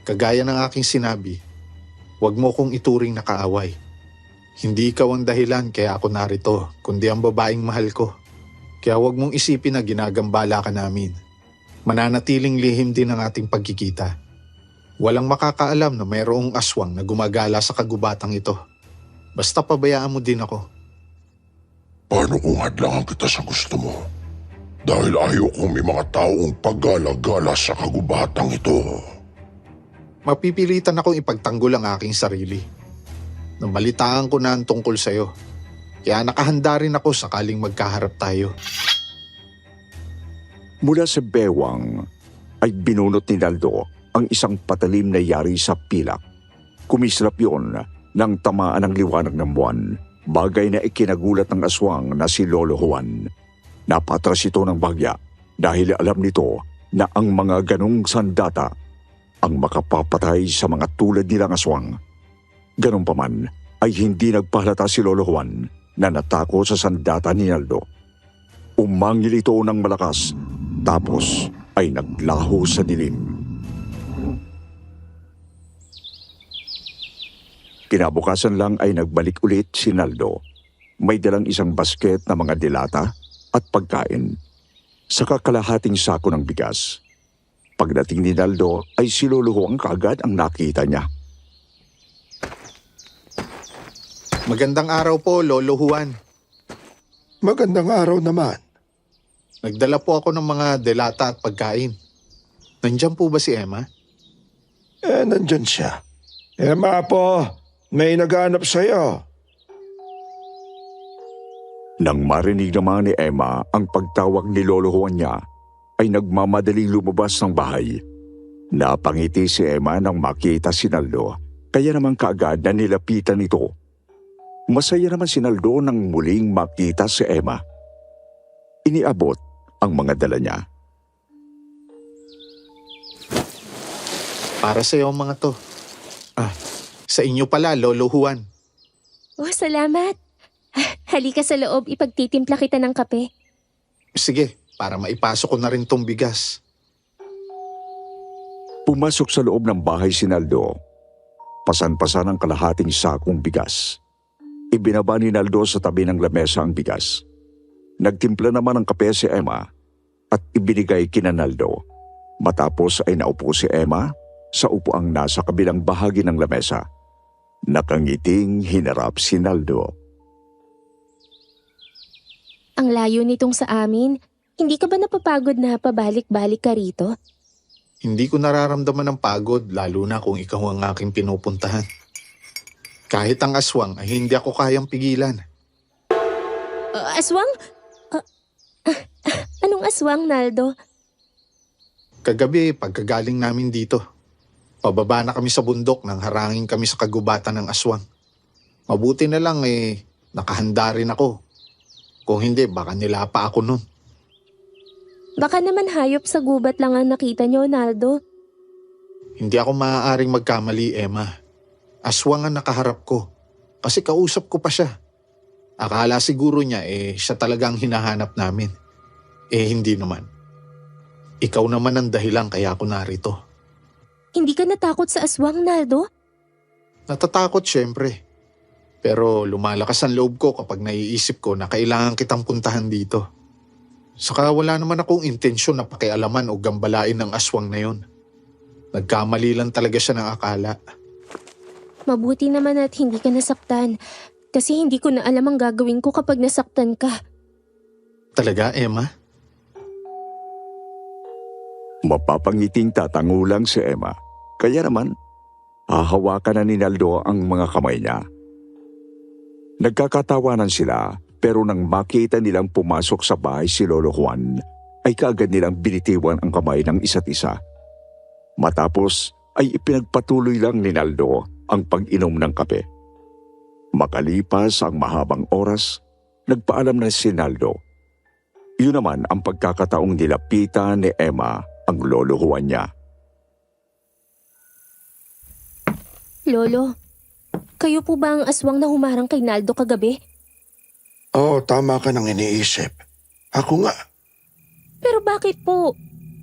Kagaya ng aking sinabi, wag mo kong ituring na kaaway. Hindi ikaw ang dahilan kaya ako narito, kundi ang babaeng mahal ko. Kaya wag mong isipin na ginagambala ka namin. Mananatiling lihim din ang ating pagkikita. Walang makakaalam na mayroong aswang na gumagala sa kagubatang ito. Basta pabayaan mo din ako. Paano kung hadlangan kita sa gusto mo? Dahil ayaw kong may mga taong paggala-gala sa kagubatang ito. Mapipilitan akong ipagtanggol ang aking sarili. Nabalitaan ko na ang tungkol sa'yo. Kaya nakahanda rin ako sakaling magkaharap tayo. Mula sa bewang ay binunot ni Naldo ang isang patalim na yari sa pilak. Kumislap yun nang tamaan ng liwanag ng buwan, bagay na ikinagulat ng aswang na si Lolo Juan. Napatras ito ng bagya dahil alam nito na ang mga ganong sandata ang makapapatay sa mga tulad nilang aswang. Ganun pa man ay hindi nagpahalata si Lolo Juan na natakot sa sandata ni Naldo. Umangil ito ng malakas tapos ay naglaho sa dilim. Kinabukasan lang ay nagbalik ulit si Naldo. May dalang isang basket na mga dilata at pagkain. Sa kalahating sako ng bigas. Pagdating ni Naldo ay si Lolo Juan kaagad ang nakita niya. Magandang araw po, Lolo Juan. Magandang araw naman. Nagdala po ako ng mga delata at pagkain. Nandiyan po ba si Emma? Nandyan siya. Emma po, may naghanap sa'yo. Nang marinig naman ni Emma ang pagtawag ni Lolo Juan niya, ay nagmamadaling lumabas ng bahay. Napangiti si Emma nang makita si Naldo, kaya naman kaagad na nilapitan ito. Masaya naman si Naldo nang muling makita si Emma. Iniabot ang mga dala niya. Para sa'yo ang mga to. Sa inyo pala, Lolo Juan. Oh, salamat. Halika sa loob, ipagtitimpla kita ng kape. Sige, para maipasok ko na rin tong bigas. Pumasok sa loob ng bahay si Naldo. Pasan-pasan ang kalahating sakong bigas. Ibinaba ni Naldo sa tabi ng lamesa ang bigas. Nagtimpla naman ng kape si Emma at ibinigay kina Naldo. Matapos ay naupo si Emma sa upuang nasa kabilang bahagi ng lamesa. Nakangiting hinarap si Naldo. Ang layo nitong sa amin. Hindi ka ba napapagod na pabalik-balik ka rito? Hindi ko nararamdaman ng pagod, lalo na kung ikaw ang aking pinupuntahan. Kahit ang aswang ay hindi ako kayang pigilan. Aswang? Anong aswang, Naldo? Kagabi, pagkagaling namin dito, pababa na kami sa bundok nang harangin kami sa kagubatan ng aswang. Mabuti na lang nakahanda rin ako. Kung hindi, baka nilapa ako nun. Baka naman hayop sa gubat lang ang nakita niyo, Naldo. Hindi ako maaaring magkamali, Emma. Aswang ang nakaharap ko. Kasi kausap ko pa siya. Akala siguro niya siya talagang hinahanap namin. Hindi naman. Ikaw naman ang dahilan kaya ako narito. Hindi ka natakot sa aswang, Naldo? Natatakot syempre. Pero lumalakas ang loob ko kapag naiisip ko na kailangan kitang puntahan dito. Saka wala naman akong intensyon na pakialaman o gambalain ng aswang na yon. Nagkamali lang talaga siya ng akala. Mabuti naman at hindi ka nasaktan. Kasi hindi ko na alam ang gagawin ko kapag nasaktan ka. Talaga, Emma? Mapapangiting tatangulang si Emma. Kaya naman, hahawakan na ni Naldo ang mga kamay niya. Nagkakatawanan sila pero nang makita nilang pumasok sa bahay si Lolo Juan, ay kaagad nilang binitiwan ang kamay ng isa't isa. Matapos ay ipinagpatuloy lang ni Naldo ang pag-inom ng kape. Makalipas ang mahabang oras, nagpaalam na si Naldo. Iyon naman ang pagkakataong nilapitan ni Emma ang Lolo Juan niya. Lolo, kayo po ba ang aswang na humarang kay Naldo kagabi? Oo, tama ka nang iniisip. Ako nga. Pero bakit po?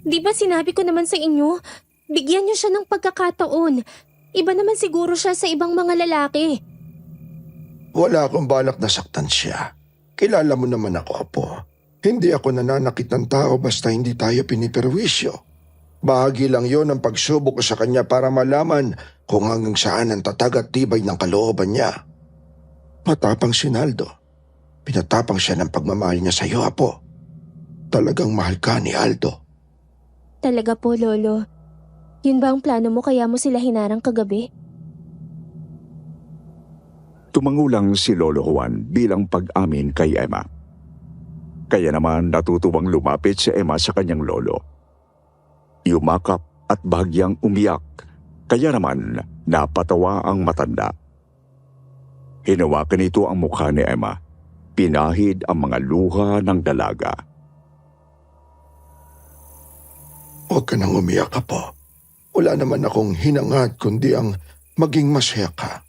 Di ba sinabi ko naman sa inyo, bigyan niyo siya ng pagkakataon. Iba naman siguro siya sa ibang mga lalaki. Wala akong balak na saktan siya. Kilala mo naman ako, Apo. Hindi ako nananakit ng tao basta hindi tayo piniperwisyo. Bahagi lang yon ng pagsubok ko sa kanya para malaman kung hanggang saan ang tatag at tibay ng kalooban niya. Matapang si Naldo. Pinatapang siya ng pagmamahal niya sa iyo, Apo. Talagang mahal ka ni Aldo. Talaga po, Lolo. Yun ba ang plano mo kaya mo sila hinarang kagabi? Tumangulang si Lolo Juan bilang pag-amin kay Emma. Kaya naman natutuwang lumapit si Emma sa kanyang lolo. Yumakap at bahagyang umiyak, kaya naman napatawa ang matanda. Hinawakan nito ang mukha ni Emma, pinahid ang mga luha ng dalaga. Huwag ka nang umiyak, Apo. Wala naman akong hinangad kundi ang maging masaya ka.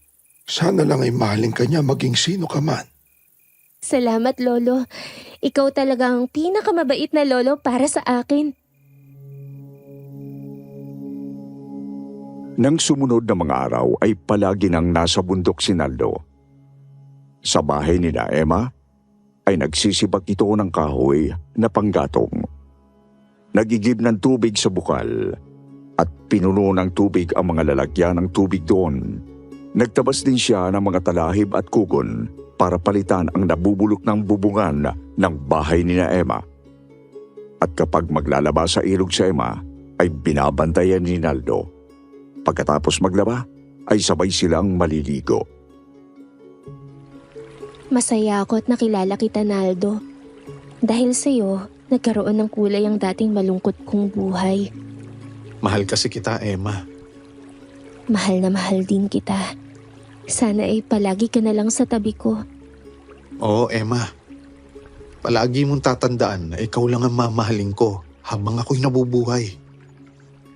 Sana lang ay mahalin ka niya maging sino ka man. Salamat, Lolo. Ikaw talaga ang pinakamabait na lolo para sa akin. Nang sumunod na mga araw ay palagi nang nasa bundok si Naldo. Sa bahay ni Emma ay nagsisibak ito ng kahoy na panggatong. Nagigib ng tubig sa bukal at pinuno ng tubig ang mga lalagyan ng tubig doon. Nagtabas din siya ng mga talahib at kugon para palitan ang nabubulok ng bubungan ng bahay ni Emma. At kapag maglalaba sa ilog si Emma ay binabantayan ni Naldo. Pagkatapos maglaba ay sabay silang maliligo. Masaya ako at nakilala kita, Naldo. Dahil sa'yo, nagkaroon ng kulay ang dating malungkot kong buhay. Mahal kasi kita, Emma. Mahal na mahal din kita. Sana ay palagi ka na lang sa tabi ko. Oo, Emma. Palagi mong tatandaan na ikaw lang ang mamahalin ko habang ako'y nabubuhay.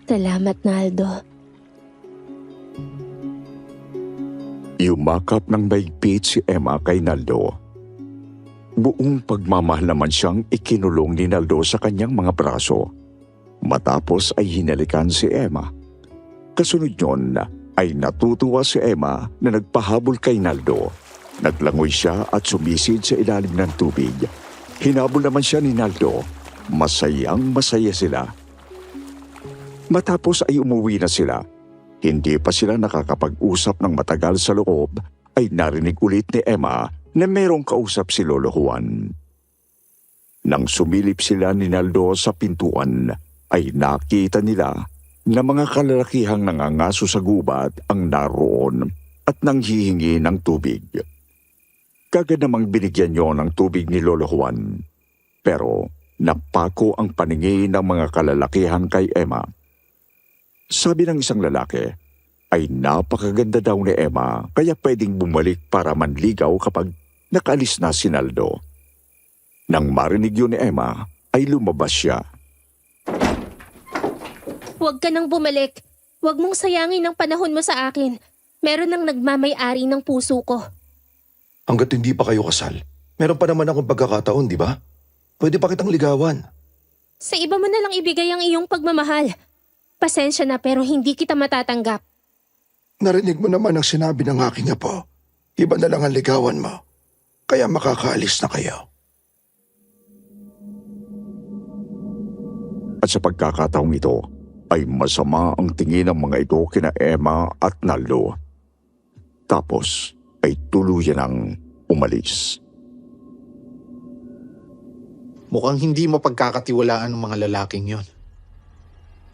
Salamat, Naldo. Yumakap ng mahigpit si Emma kay Naldo. Buong pagmamahal naman siyang ikinulong ni Naldo sa kanyang mga braso. Matapos ay hinalikan si Emma. Kasunod yon ay natutuwa si Emma na nagpahabol kay Naldo. Naglangoy siya at sumisid sa ilalim ng tubig. Hinabol naman siya ni Naldo. Masayang masaya sila. Matapos ay umuwi na sila. Hindi pa sila nakakapag-usap ng matagal sa loob ay narinig ulit ni Emma na merong kausap si Lolo Juan. Nang sumilip sila ni Naldo sa pintuan ay nakita nila na mga kalalakihang nangangaso sa gubat ang naroon at nanghihingi ng tubig. Kagad namang binigyan niyo ng tubig ni Lolo Juan. Pero napako ang paningin ng mga kalalakihan kay Emma. Sabi ng isang lalaki ay napakaganda daw ni Emma kaya pwedeng bumalik para manligaw kapag nakaalis na si Naldo. Nang marinig yun ni Emma ay lumabas siya. Huwag ka nang bumalik. Huwag mong sayangin ang panahon mo sa akin. Meron nang nagmamay-ari ng puso ko. Hanggat hindi pa kayo kasal, meron pa naman akong pagkakataon, di ba? Pwede pa kitang ligawan. Sa iba mo na lang ibigay ang iyong pagmamahal. Pasensya na pero hindi kita matatanggap. Narinig mo naman ang sinabi ng aking apo. Iba na lang ang ligawan mo. Kaya makakaalis na kayo. At sa pagkakataong ito ay masama ang tingin ng mga ito kina Emma at Naldo. Tapos ay tuluyan ang umalis. Mukhang hindi mo pagkakatiwalaan ng mga lalaking yon.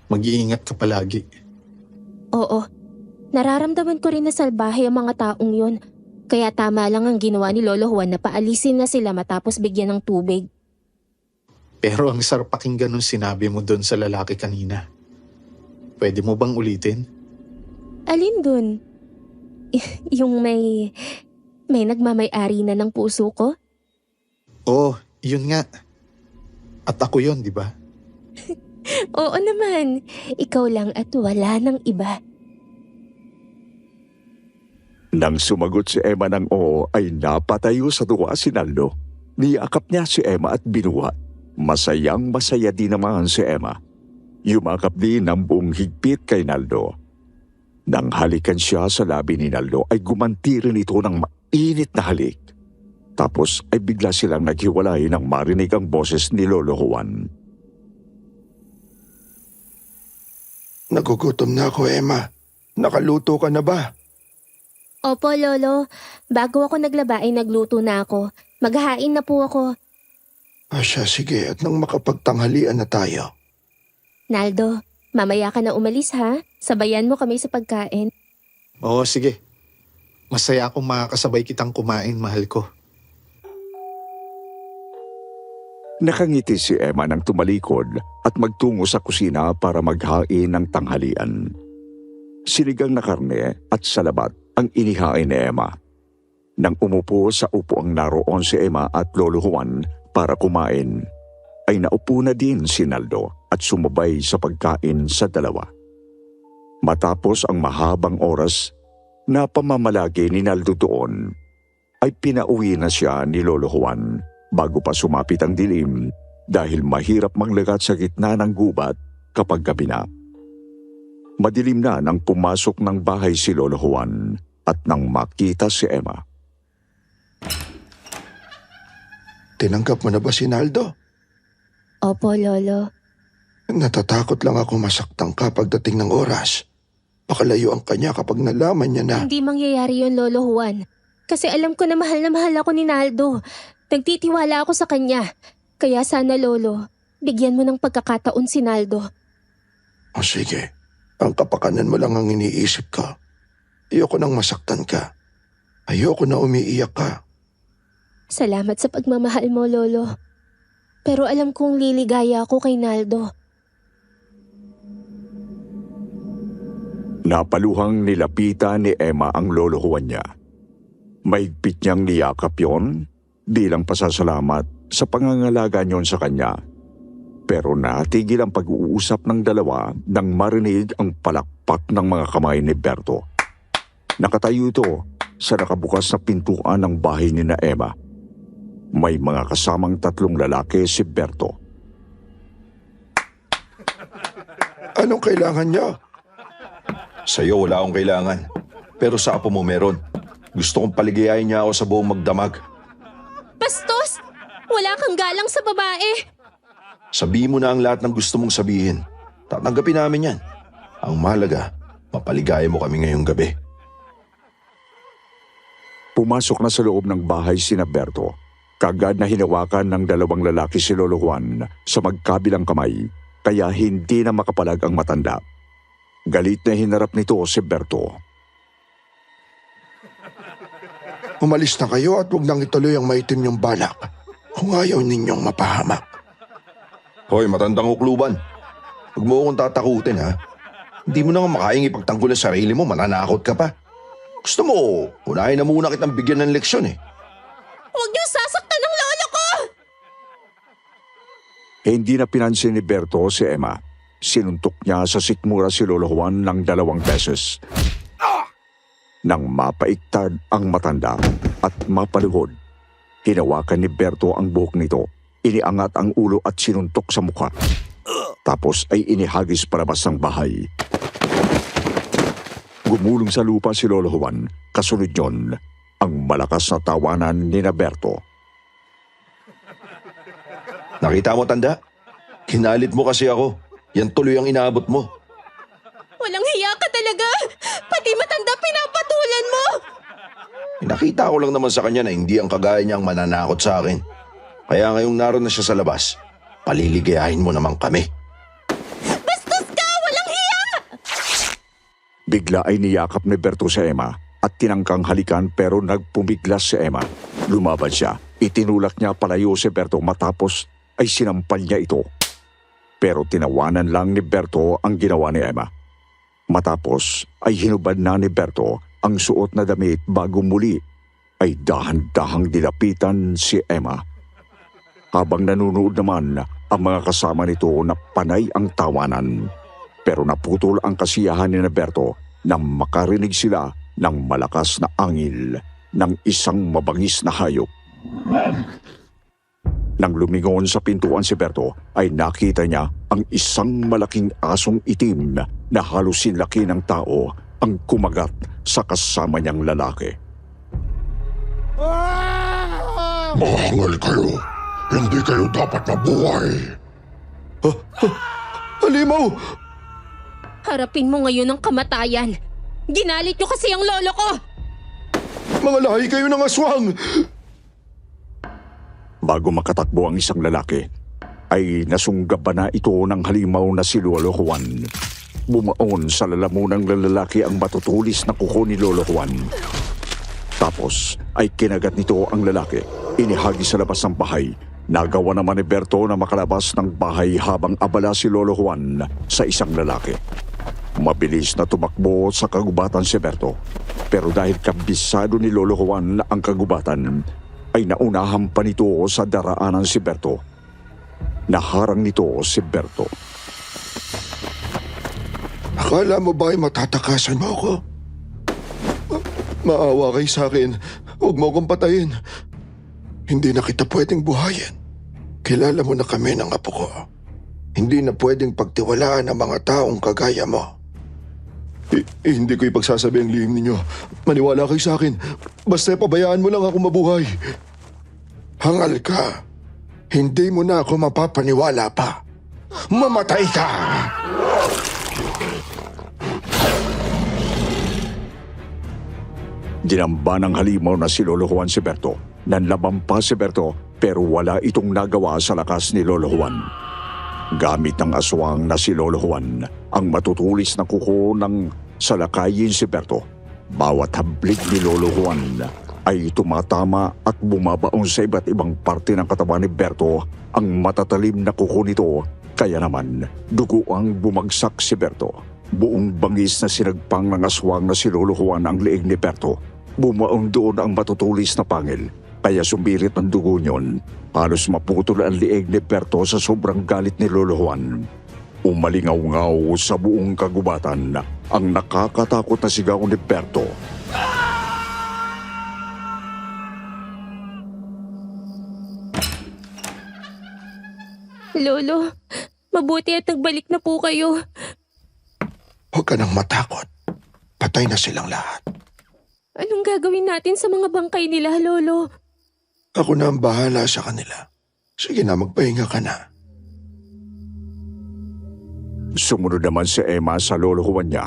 Mag-iingat ka palagi. Oo. Nararamdaman ko rin na salbahe ang mga taong yun. Kaya tama lang ang ginawa ni Lolo Juan na paalisin na sila matapos bigyan ng tubig. Pero ang sarap pakinggan nung sinabi mo doon sa lalaki kanina. Pwede mo bang ulitin? Alin dun? Yung may nagmamay-ari na ng puso ko? Oo, yun nga. At ako yun, di ba? Oo naman. Ikaw lang at wala nang iba. Nang sumagot si Emma ng oo ay napatayo sa tuwa si Naldo. Niyakap niya si Emma at binuhat. Masayang masaya din naman si Emma. Yumakap din ng buong higpit kay Naldo. Nang halikan siya sa labi ni Naldo ay gumanti rin ito ng mainit na halik. Tapos ay bigla silang naghiwalay nang marinig ang boses ni Lolo Juan. Nagugutom na ako, Emma. Nakaluto ka na ba? Opo, Lolo. Bago ako naglaba ay nagluto na ako. Maghahain na po ako. Siya, sige. At nang makapagtanghalian na tayo. Naldo, mamaya ka na umalis ha? Sabayan mo kami sa pagkain. Oo, sige. Masaya akong makakasabay kitang kumain, mahal ko. Nakangiti si Emma nang tumalikod at magtungo sa kusina para maghain ng tanghalian. Sinigang na karne at salabat ang inihain ni Emma. Nang umupo sa upuang naroon si Emma at Lolo Juan para kumain, ay naupo na din si Naldo at sumabay sa pagkain sa dalawa. Matapos ang mahabang oras na pamamalagi ni Naldo doon, ay pinauwi na siya ni Lolo Juan bago pa sumapit ang dilim dahil mahirap manglagat sa gitna ng gubat kapag gabi na. Madilim na nang pumasok ng bahay si Lolo Juan at nang makita si Emma. Tinanggap mo na ba si Naldo? Opo, Lolo. Natatakot lang ako masaktan ka pagdating ng oras. Pakalayo ang kanya kapag nalaman niya na. Hindi mangyayari yon, Lolo Juan. Kasi alam ko na mahal ako ni Naldo. Nagtitiwala ako sa kanya. Kaya sana, Lolo, bigyan mo ng pagkakataon si Naldo. O sige, ang kapakanan mo lang ang iniisip ko. Ayoko nang masaktan ka. Ayoko na umiiyak ka. Salamat sa pagmamahal mo, Lolo. Pero alam kong liligaya ako kay Naldo. Napaluhang nilapitan ni Emma ang Lolo Juan niya. Maigpit niyang niyakap yon bilang pasasalamat sa pangangalaga niyon sa kanya. Pero natigil ang pag-uusap ng dalawa nang marinig ang palakpak ng mga kamay ni Berto. Nakatayo ito sa nakabukas na pintuan ng bahay ni na Emma. May mga kasamang 3 lalaki si Berto. Anong kailangan niya? Sa'yo wala akong kailangan. Pero sa apo mo meron. Gusto kong paligayahin niya ako sa buong magdamag. Bastos! Wala kang galang sa babae! Sabihin mo na ang lahat ng gusto mong sabihin. Tatanggapin namin yan. Ang mahalaga, mapaligaya mo kami ngayong gabi. Pumasok na sa loob ng bahay si Berto. Kagad na hinawakan ng 2 lalaki si Lolo Juan sa magkabilang kamay, kaya hindi na makapalag ang matanda. Galit na hinarap nito si Berto. Umalis na kayo at huwag nang ituloy ang maitim niyong balak kung ayaw ninyong mapahamak. Hoy, matandang ukluban. Huwag mo akong tatakutin, ha? Hindi mo na nga makayang ipagtanggol ang sarili mo, mananakot ka pa. Gusto mo, unahin na muna kitang bigyan ng leksyon, eh. Huwag niyo sasaktan ng lolo ko! Hindi na pinansin ni Berto si Emma. Sinuntok niya sa sikmura si Lolo Juan ng 2 beses. Nang mapaiktad ang matanda at mapaluhod, hinawakan ni Berto ang buhok nito, iniangat ang ulo at sinuntok sa mukha. Tapos ay inihagis palabas ng bahay. Gumulong sa lupa si Lolo Juan, kasunod yon ang malakas na tawanan ni Berto. Nakita mo, tanda? Kinalit mo kasi ako. Yan tuloy ang inaabot mo. Walang hiya ka talaga! Pati matanda pinapatulan mo! Nakita ko lang naman sa kanya na hindi ang kagaya niya ang mananakot sa akin. Kaya ngayong naroon na siya sa labas, paliligayahin mo naman kami. Bastos ka! Walang hiya! Bigla ay niyakap ni Berto sa Emma at tinangkang halikan pero nagpumiglas si Emma. Lumaban siya, itinulak niya palayo si Berto matapos ay sinampal niya ito. Pero tinawanan lang ni Berto ang ginawa ni Emma. Matapos ay hinubad na ni Berto ang suot na damit bago muli ay dahan-dahang dilapitan si Emma. Habang nanunood naman ang mga kasama nito na panay ang tawanan. Pero naputol ang kasiyahan ni Berto nang makarinig sila ng malakas na angil ng isang mabangis na hayop. Nang lumingon sa pintuan si Berto ay nakita niya ang isang malaking asong itim na halos sinlaki ng tao ang kumagat sa kasama niyang lalaki. Mahangal kayo. Hindi kayo dapat mabuhay. Halimaw! Harapin mo ngayon ang kamatayan. Ginalit niyo kasi ang lolo ko! Mga lahi kayo ng aswang! Bago makatakbo ang isang lalaki, ay nasunggaba na ito ng halimaw na si Lolo Juan. Bumaon sa lalamunang lalaki ang matutulis na kuko ni Lolo Juan. Tapos ay kinagat nito ang lalaki, inihagi sa labas ng bahay. Nagawa naman ni Berto na makalabas ng bahay habang abala si Lolo Juan sa isang lalaki. Mabilis na tumakbo sa kagubatan si Berto. Pero dahil kabisado ni Lolo Juan ang kagubatan, ay naunahan pa nito sa daraanan si Berto. Naharang nito si Berto. Akala mo ba ay matatakasan mo ako? Maawa kayo sa akin. Huwag mo akong patayin. Hindi na kita pwedeng buhayin. Kilala mo na kami ng apo ko. Hindi na pwedeng pagtiwalaan ang mga taong kagaya mo. Hindi ko ipagsasabi ang lihim ninyo. Maniwala kayo sa akin. Basta pabayaan mo lang ako mabuhay. Hangal ka. Hindi mo na ako mapapaniwala pa. Mamatay ka! Dinamba ng halimaw na si Lolo Juan si Berto. Nanlaban pa si Berto pero wala itong nagawa sa lakas ni Lolo Juan. Gamit ng aswang na si Lolo Juan ang matutulis na kuko ng salakayin si Berto. Bawat hablig ni Lolo Juan ay tumatama at bumabaon sa iba't ibang parte ng katawan ni Berto ang matatalim na kuko nito. Kaya naman, dugo ang bumagsak si Berto. Buong bangis na sinagpang ng aswang na si Lolo Juan ang leeg ni Berto. Bumaon doon ang matutulis na pangil. Kaya sumbirit ang dugo niyon. Halos maputol ang leeg ni Berto sa sobrang galit ni Lolo Juan. Umalingaw-ngaw sa buong kagubatan ang nakakatakot na sigaw ni Berto. Lolo, mabuti at nagbalik na po kayo. Huwag ka nang matakot. Patay na silang lahat. Anong gagawin natin sa mga bangkay nila, Lolo? Ako na ang bahala sa kanila. Sige na, magpahinga ka na. Sumunod naman si Emma sa Lolo Juan niya.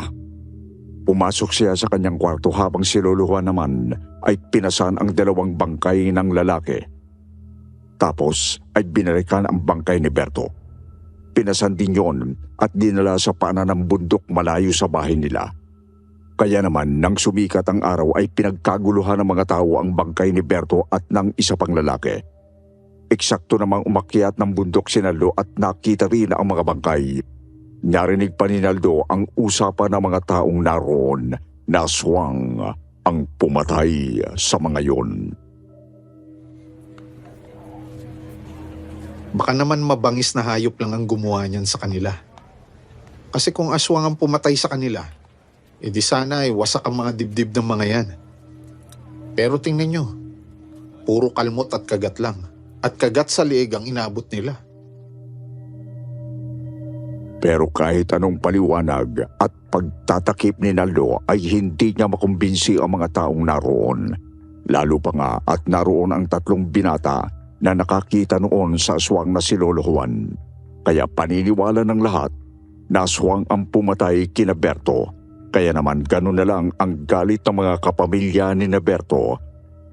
Pumasok siya sa kanyang kwarto habang si Lolo Juan naman ay pinasan ang dalawang bangkay ng lalaki. Tapos ay binalikan ang bangkay ni Berto. Pinasan din yon at dinala sa paanan ng bundok malayo sa bahay nila. Kaya naman nang sumikat ang araw ay pinagkaguluhan ng mga tao ang bangkay ni Berto at ng isa pang lalaki. Eksakto namang umakyat ng bundok si Naldo at nakita rin ang mga bangkay. Narinig pa ni Naldo ang usapan ng mga taong naroon na aswang ang pumatay sa mga yon. Baka naman mabangis na hayop lang ang gumawa niyan sa kanila. Kasi kung aswang ang pumatay sa kanila, edi sana ay wasak ang mga dibdib ng mga yan. Pero tingnan nyo, puro kalmot at kagat lang. At kagat sa leeg ang inabot nila. Pero kahit anong paliwanag at pagtatakip ni Naldo ay hindi niya makumbinsi ang mga taong naroon. Lalo pa nga at naroon ang tatlong binata na nakakita noon sa aswang na si Lolo Juan. Kaya paniniwala ng lahat na aswang ang pumatay kina Berto. Kaya naman ganun na lang ang galit ng mga kapamilya ni Berto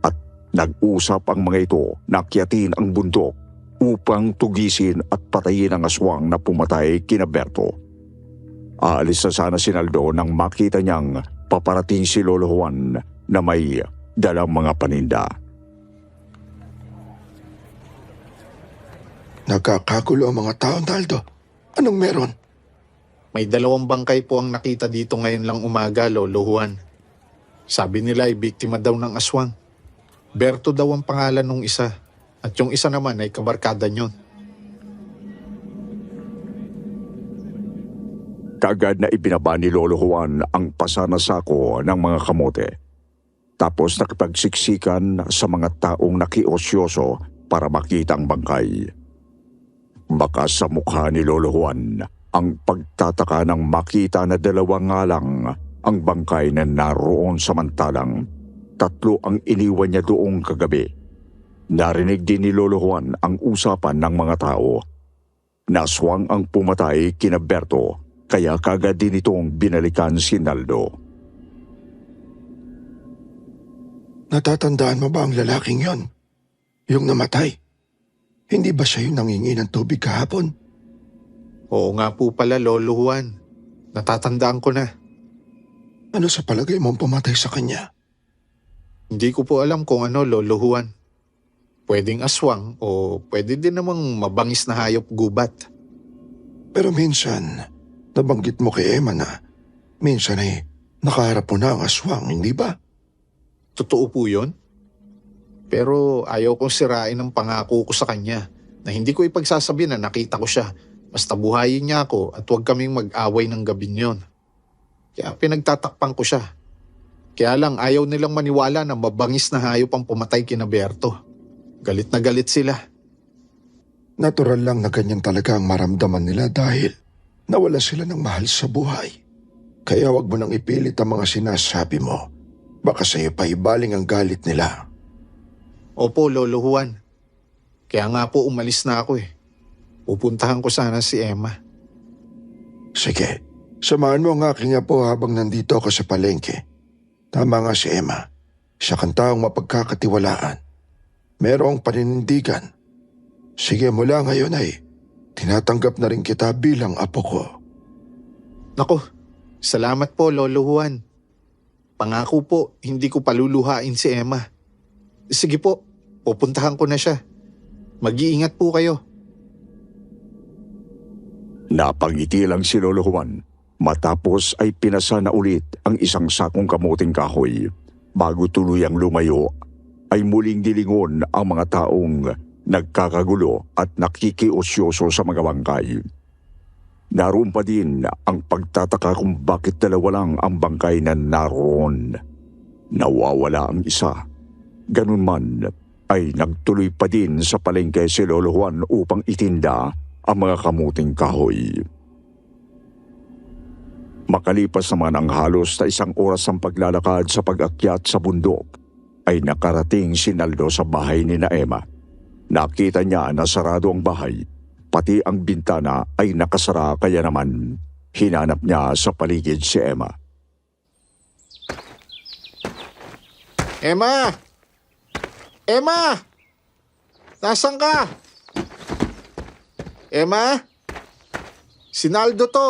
at nag-usap ang mga ito na akyatin ang bundok upang tugisin at patayin ang aswang na pumatay kina Berto. Aalis na sana si Naldo nang makita niyang paparating si Lolo Juan na may dalang mga paninda. Nagkakagulo ang mga tao, Naldo. Anong meron? May dalawang bangkay po ang nakita dito ngayon lang umaga, Lolo Juan. Sabi nila ay biktima daw ng aswang. Berto daw ang pangalan ng isa. At yung isa naman ay kabarkada nyon. Kaagad na ibinaba ni Lolo Juan ang pasa na sako ng mga kamote. Tapos nakipagsiksikan sa mga taong nakiosyoso para makita ang bangkay. Baka sa mukha ni Lolo Juan ang pagtataka ng makita na dalawang nga lang ang bangkay na naroon samantalang tatlo ang iniwan niya doong kagabi. Narinig din ni Lolo Juan ang usapan ng mga tao. Naswang ang pumatay kina Berto kaya kagad din itong binalikan si Naldo. Natatandaan mo ba ang lalaking yon? Yung namatay? Hindi ba siya yung nangingi ng tubig kahapon? Oo nga po pala, Lolo Juan. Natatandaan ko na. Ano sa palagay mo ang pumatay sa kanya? Hindi ko po alam kung ano, Lolo Juan. Pwedeng aswang o pwede din namang mabangis na hayop gubat. Pero minsan, nabanggit mo kay Emma na minsan ay nakaharap mo na ang aswang, hindi ba? Totoo po yun? Pero ayaw kong sirain ang pangako ko sa kanya na hindi ko ipagsasabi na nakita ko siya. Basta buhayin niya ako at huwag kaming mag-away ng gabing yon. Kaya pinagtatakpan ko siya. Kaya lang ayaw nilang maniwala na mabangis na hayop ang pumatay kina Berto. Galit na galit sila. Natural lang na ganyan talaga ang maramdaman nila dahil nawala sila ng mahal sa buhay. Kaya wag mo nang ipilit ang mga sinasabi mo. Baka sa'yo pa ibaling ang galit nila. Opo, Lolo Juan. Kaya nga po umalis na ako eh. Pupuntahan ko sana si Emma. Sige, samahan mo ang aking apo habang nandito ako sa palengke. Tama nga si Emma. Siya kang taong mapagkakatiwalaan. Merong paninindigan. Sige, mula ngayon ay tinatanggap na rin kita bilang apo ko. Nako, salamat po, Lolo Juan. Pangako po, hindi ko paluluhain si Emma. Sige po, pupuntahan ko na siya. Mag-iingat po kayo. Napangiti lang si Lolo Juan. Matapos ay pinasa na ulit ang isang sakong kamuting kahoy. Bago tuluyang lumayo, ay muling dilingon ang mga taong nagkakagulo at nakikiosyoso sa mga bangkay. Naroon pa din ang pagtataka kung bakit dalawa lang ang bangkay na naroon. Nawawala ang isa. Ganun man ay nagtuloy pa din sa palengke si Lolo Juan upang itinda ang mga kamuting kahoy. Makalipas naman ang halos na 1 oras ang paglalakad sa pag-akyat sa bundok, ay nakarating si Naldo sa bahay ni na Emma. Nakita niya na sarado ang bahay, pati ang bintana ay nakasara kaya naman hinanap niya sa paligid si Emma. Emma! Emma! Nasaan ka? Emma? Si Naldo to.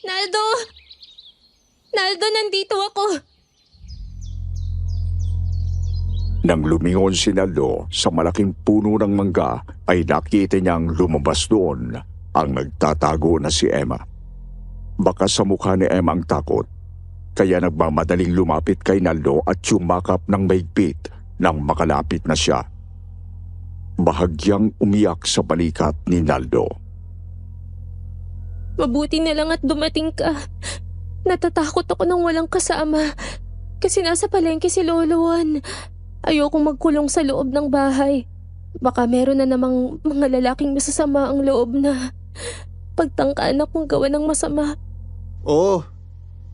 Naldo! Naldo, nandito ako! Nang lumingon si Naldo sa malaking puno ng mangga, ay nakita niyang lumabas doon ang nagtatago na si Emma. Baka sa mukha ni Emma ang takot, kaya nagmamadaling lumapit kay Naldo at yumakap ng mahigpit nang makalapit na siya. Bahagyang umiyak sa balikat ni Naldo. Mabuti na lang at dumating ka. Natatakot ako nang walang kasama. Kasi nasa palengke si Lolo Juan. Ayokong magkulong sa loob ng bahay. Baka meron na namang mga lalaking masasama ang loob na pagtangkaan akong gawa ng masama. Oo,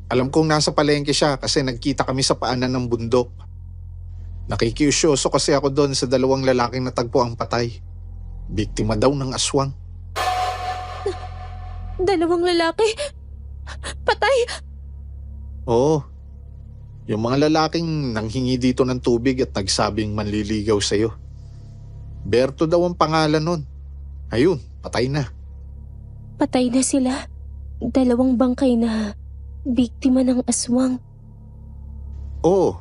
alam kong nasa palengke siya kasi nagkita kami sa paanan ng bundok. Nakikiusyoso kasi ako doon sa 2 lalaking natagpo ang patay. Biktima daw ng aswang. 2 lalaki? Patay? Oo, yung mga lalaking nanghingi dito ng tubig at nagsabing manliligaw sa'yo. Berto daw ang pangalan nun. Ayun, patay na. Patay na sila. 2 bangkay na biktima ng aswang. Oo,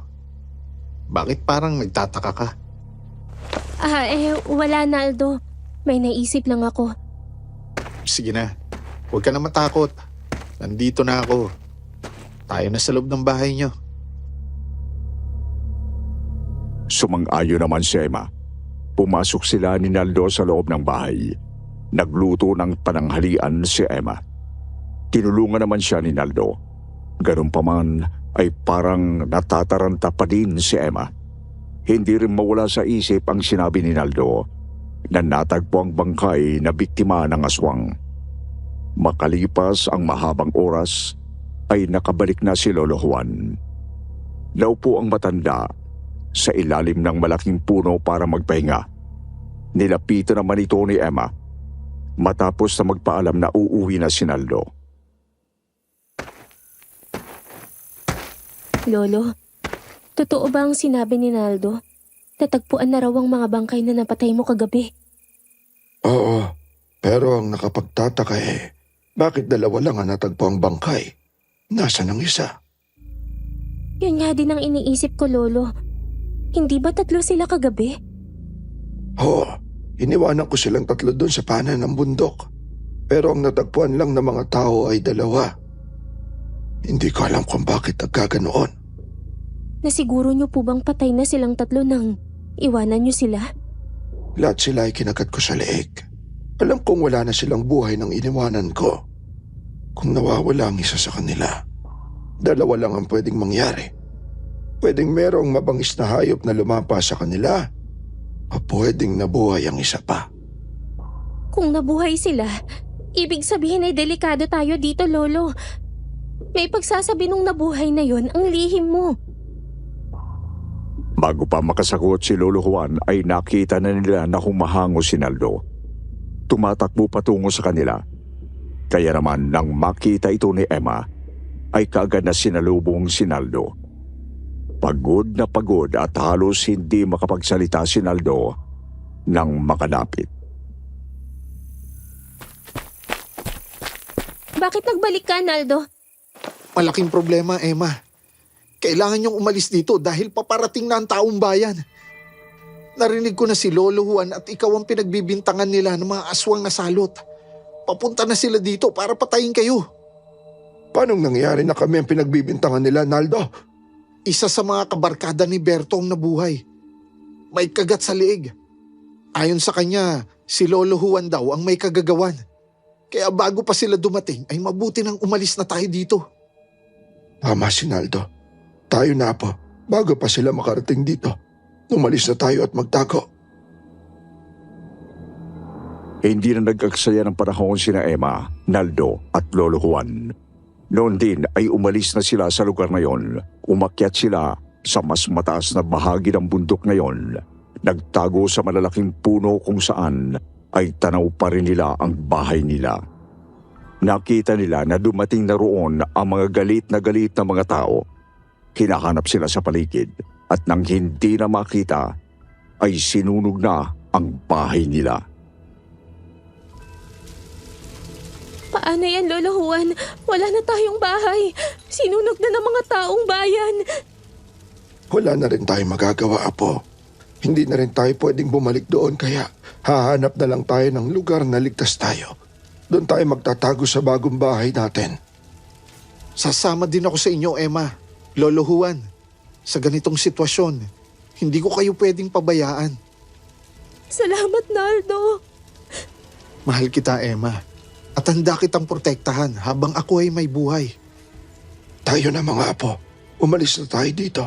bakit parang nagtataka ka? Wala, Naldo. May naisip lang ako. Sige na, huwag ka na matakot. Nandito na ako. Tayo na sa loob ng bahay niyo. Sumang-ayon naman si Emma. Pumasok sila ni Naldo sa loob ng bahay. Nagluto ng pananghalian si Emma. Tinulungan naman siya ni Naldo. Ganun pa man ay parang natataranta pa din si Emma. Hindi rin mawala sa isip ang sinabi ni Naldo na natagpo ang bangkay na biktima ng aswang. Makalipas ang mahabang oras ay nakabalik na si Lolo Juan. Naupo ang matanda sa ilalim ng malaking puno para magpahinga. Nilapitan naman ito ni Emma matapos na magpaalam na uuwi na si Naldo. Lolo, totoo ba ang sinabi ni Naldo? Natagpuan na raw ang mga bangkay na napatay mo kagabi. Oo, pero ang nakapagtataka bakit dalawa lang ang natagpo ang bangkay? Nasaan ang isa? Yun nga din ang iniisip ko, Lolo. Hindi ba 3 sila kagabi? Oo, iniwanan ko silang 3 doon sa paanan ng bundok. Pero ang natagpuan lang ng mga tao ay 2. Hindi ko alam kung bakit nagkaganoon. Nasiguro niyo po bang patay na silang 3 nang iwanan niyo sila? Lahat sila ay kinagat ko sa leeg. Alam kong wala na silang buhay nang iniwanan ko. Kung nawawala ang isa sa kanila, 2 lang ang pwedeng mangyari. Pwedeng merong mabangis na hayop na lumapa sa kanila, o pwedeng nabuhay ang isa pa. Kung nabuhay sila, ibig sabihin ay delikado tayo dito, Lolo. May pagsasabi nung nabuhay na yon ang lihim mo. Bago pa makasagot si Lolo Juan ay nakita na nila na humahango si Naldo. Tumatakbo patungo sa kanila. Kaya naman nang makita ito ni Emma, ay kaagad na sinalubong si Naldo. Pagod na pagod at halos hindi makapagsalita si Naldo nang makalapit. Bakit nagbalik ka, Naldo? Malaking problema, Emma. Kailangan niyong umalis dito dahil paparating na ang taong bayan. Narinig ko na si Lolo Juan at ikaw ang pinagbibintangan nila ng mga aswang na salot. Papunta na sila dito para patayin kayo. Paano nangyari na kami ang pinagbibintangan nila, Naldo? Isa sa mga kabarkada ni Berto ang nabuhay. May kagat sa leeg. Ayon sa kanya, si Lolo Juan daw ang may kagagawan. Kaya bago pa sila dumating ay mabuti nang umalis na tayo dito. Tama si Naldo. Tayo na po, bago pa sila makarating dito. Umalis na tayo at magtago. Hindi na nag-aksaya ng panahon sina Emma, Naldo at Lolo Juan. Noon din ay umalis na sila sa lugar na yon. Umakyat sila sa mas mataas na bahagi ng bundok na yon. Nagtago sa malalaking puno kung saan ay tanaw pa rin nila ang bahay nila. Nakita nila na dumating na roon ang mga galit na mga tao. Hinahanap sila sa paligid at nang hindi na makita ay sinunog na ang bahay nila. Paano yan, Lolo Juan? Wala na tayong bahay. Sinunog na ng mga taong bayan. Wala na rin tayo magagawa, Apo. Hindi na rin tayo pwedeng bumalik doon kaya hahanap na lang tayo ng lugar na ligtas tayo. Doon tayo magtatago sa bagong bahay natin. Sasama din ako sa inyo, Emma. Lolo Juan, sa ganitong sitwasyon, hindi ko kayo pwedeng pabayaan. Salamat, Naldo. Mahal kita, Emma. At handa kitang protektahan habang ako ay may buhay. Tayo na mga apo. Umalis na tayo dito.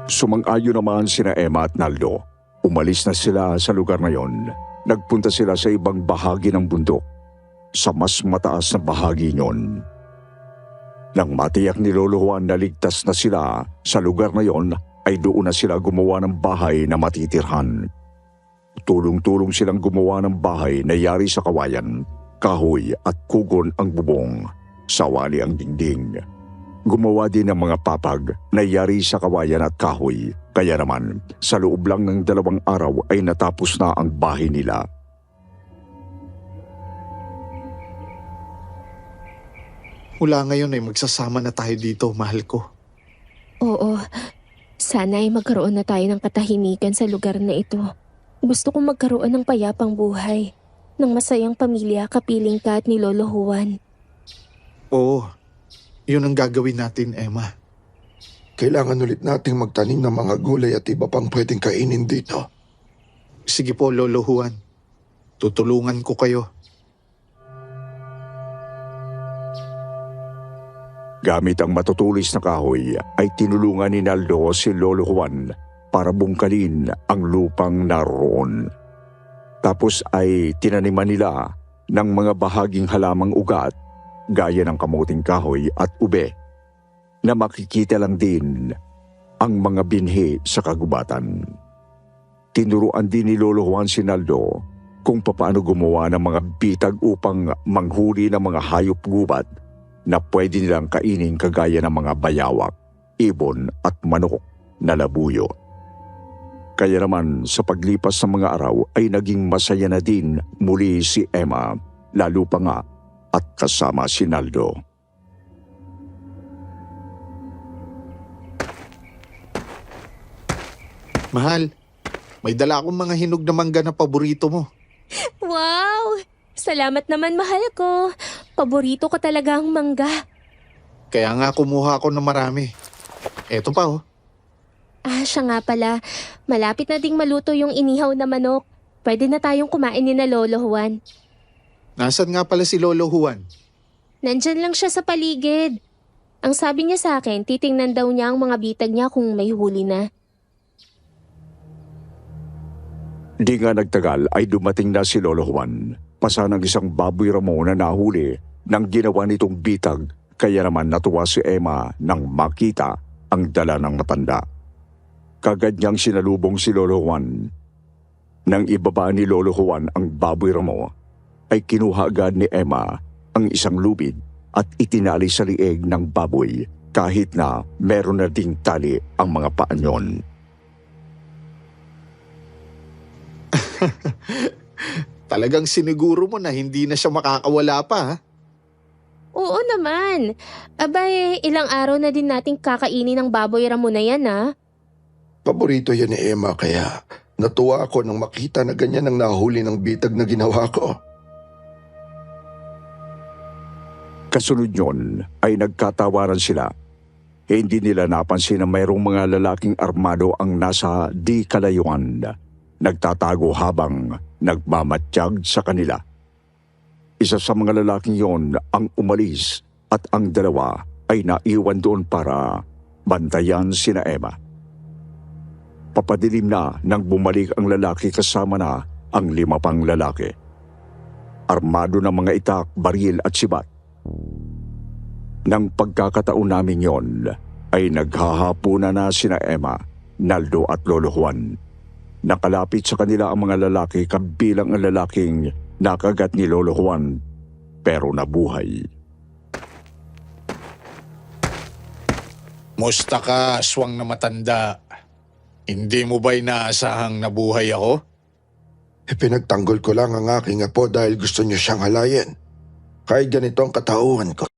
Sumang-ayon naman sina Emma at Naldo. Umalis na sila sa lugar na yon. Nagpunta sila sa ibang bahagi ng bundok, sa mas mataas na bahagi nyon. Nang matiyak ni Lolo Juan na ligtas na sila sa lugar na yon, ay doon na sila gumawa ng bahay na matitirhan. Tulong-tulong silang gumawa ng bahay na yari sa kawayan, kahoy at kugon ang bubong, sawali ang dingding. Gumawa din ng mga papag na yari sa kawayan at kahoy, kaya naman sa loob lang ng 2 araw ay natapos na ang bahay nila. Mula ngayon ay magsasama na tayo dito, mahal ko. Oo. Sana ay magkaroon na tayo ng katahimikan sa lugar na ito. Gusto kong magkaroon ng payapang buhay, ng masayang pamilya kapiling ka at ni Lolo Juan. Oo, yun ang gagawin natin, Emma. Kailangan ulit nating magtanim ng mga gulay at iba pang pwedeng kainin dito. Sige po, Lolo Juan. Tutulungan ko kayo. Gamit ang matutulis na kahoy ay tinulungan ni Naldo si Lolo Juan para bungkalin ang lupang naroon. Tapos ay tinaniman nila ng mga bahaging halamang ugat gaya ng kamuting kahoy at ube na makikita lang din ang mga binhi sa kagubatan. Tinuruan din ni Lolo Juan si Naldo kung papaano gumawa ng mga bitag upang manghuli ng mga hayop gubat na pwede nilang kainin kagaya ng mga bayawak, ibon at manok na labuyo. Kaya naman sa paglipas ng mga araw ay naging masaya na din muli si Emma, lalo pa nga at kasama si Naldo. Mahal, may dala akong mga hinog na mangga na paborito mo. Wow! Salamat naman, mahal ko. Paborito ko talaga ang mangga. Kaya nga kumuha ako ng marami. Eto pa oh. Ah, siya nga pala. Malapit na ding maluto yung inihaw na manok. Pwede na tayong kumain ni na Lolo Juan. Nasaan nga pala si Lolo Juan? Nandyan lang siya sa paligid. Ang sabi niya sa akin, titingnan daw niya ang mga bitag niya kung may huli na. Di nga nagtagal ay dumating na si Lolo Juan. Pasa ng isang baboy ramo na nahuli nang ginawa nitong bitag, kaya naman natuwa si Emma nang makita ang dala ng matanda. Kagad niyang sinalubong si Lolo Juan. Nang ibaba ni Lolo Juan ang baboy ramo, ay kinuha agad ni Emma ang isang lubid at itinali sa lieg ng baboy kahit na meron na ding tali ang mga paa niyon. Talagang siniguro mo na hindi na siya makakawala pa ha? Oo naman. Abay, ilang araw na din nating kakainin ng baboy ramo na yan, ha? Paborito yan ni Emma kaya natuwa ako nang makita na ganyan ang nahuli ng bitag na ginawa ko. Kasunod yon ay nagkatawaran sila. Hindi nila napansin na mayroong mga lalaking armado ang nasa di kalayuan. Nagtatago habang nagmamatsyag sa kanila. Isa sa mga lalaking yon ang umalis at ang dalawa ay naiwan doon para bantayan sina Emma. Papadilim na nang bumalik ang lalaki kasama na ang 5 pang lalaki. Armado ng mga itak, baril at sibat. Nang pagkakataon namin yon ay naghahapunan na sina Emma, Naldo at Lolo Juan. Nakalapit sa kanila ang mga lalaki kabilang ang lalaking nakagat ni Lolo Juan pero nabuhay. Musta ka, aswang na matanda? Hindi mo ba inaasahang nabuhay ako? Pinagtanggol ko lang ang aking apo dahil gusto niyo siyang halayin. Kahit ganito ang katauhan ko.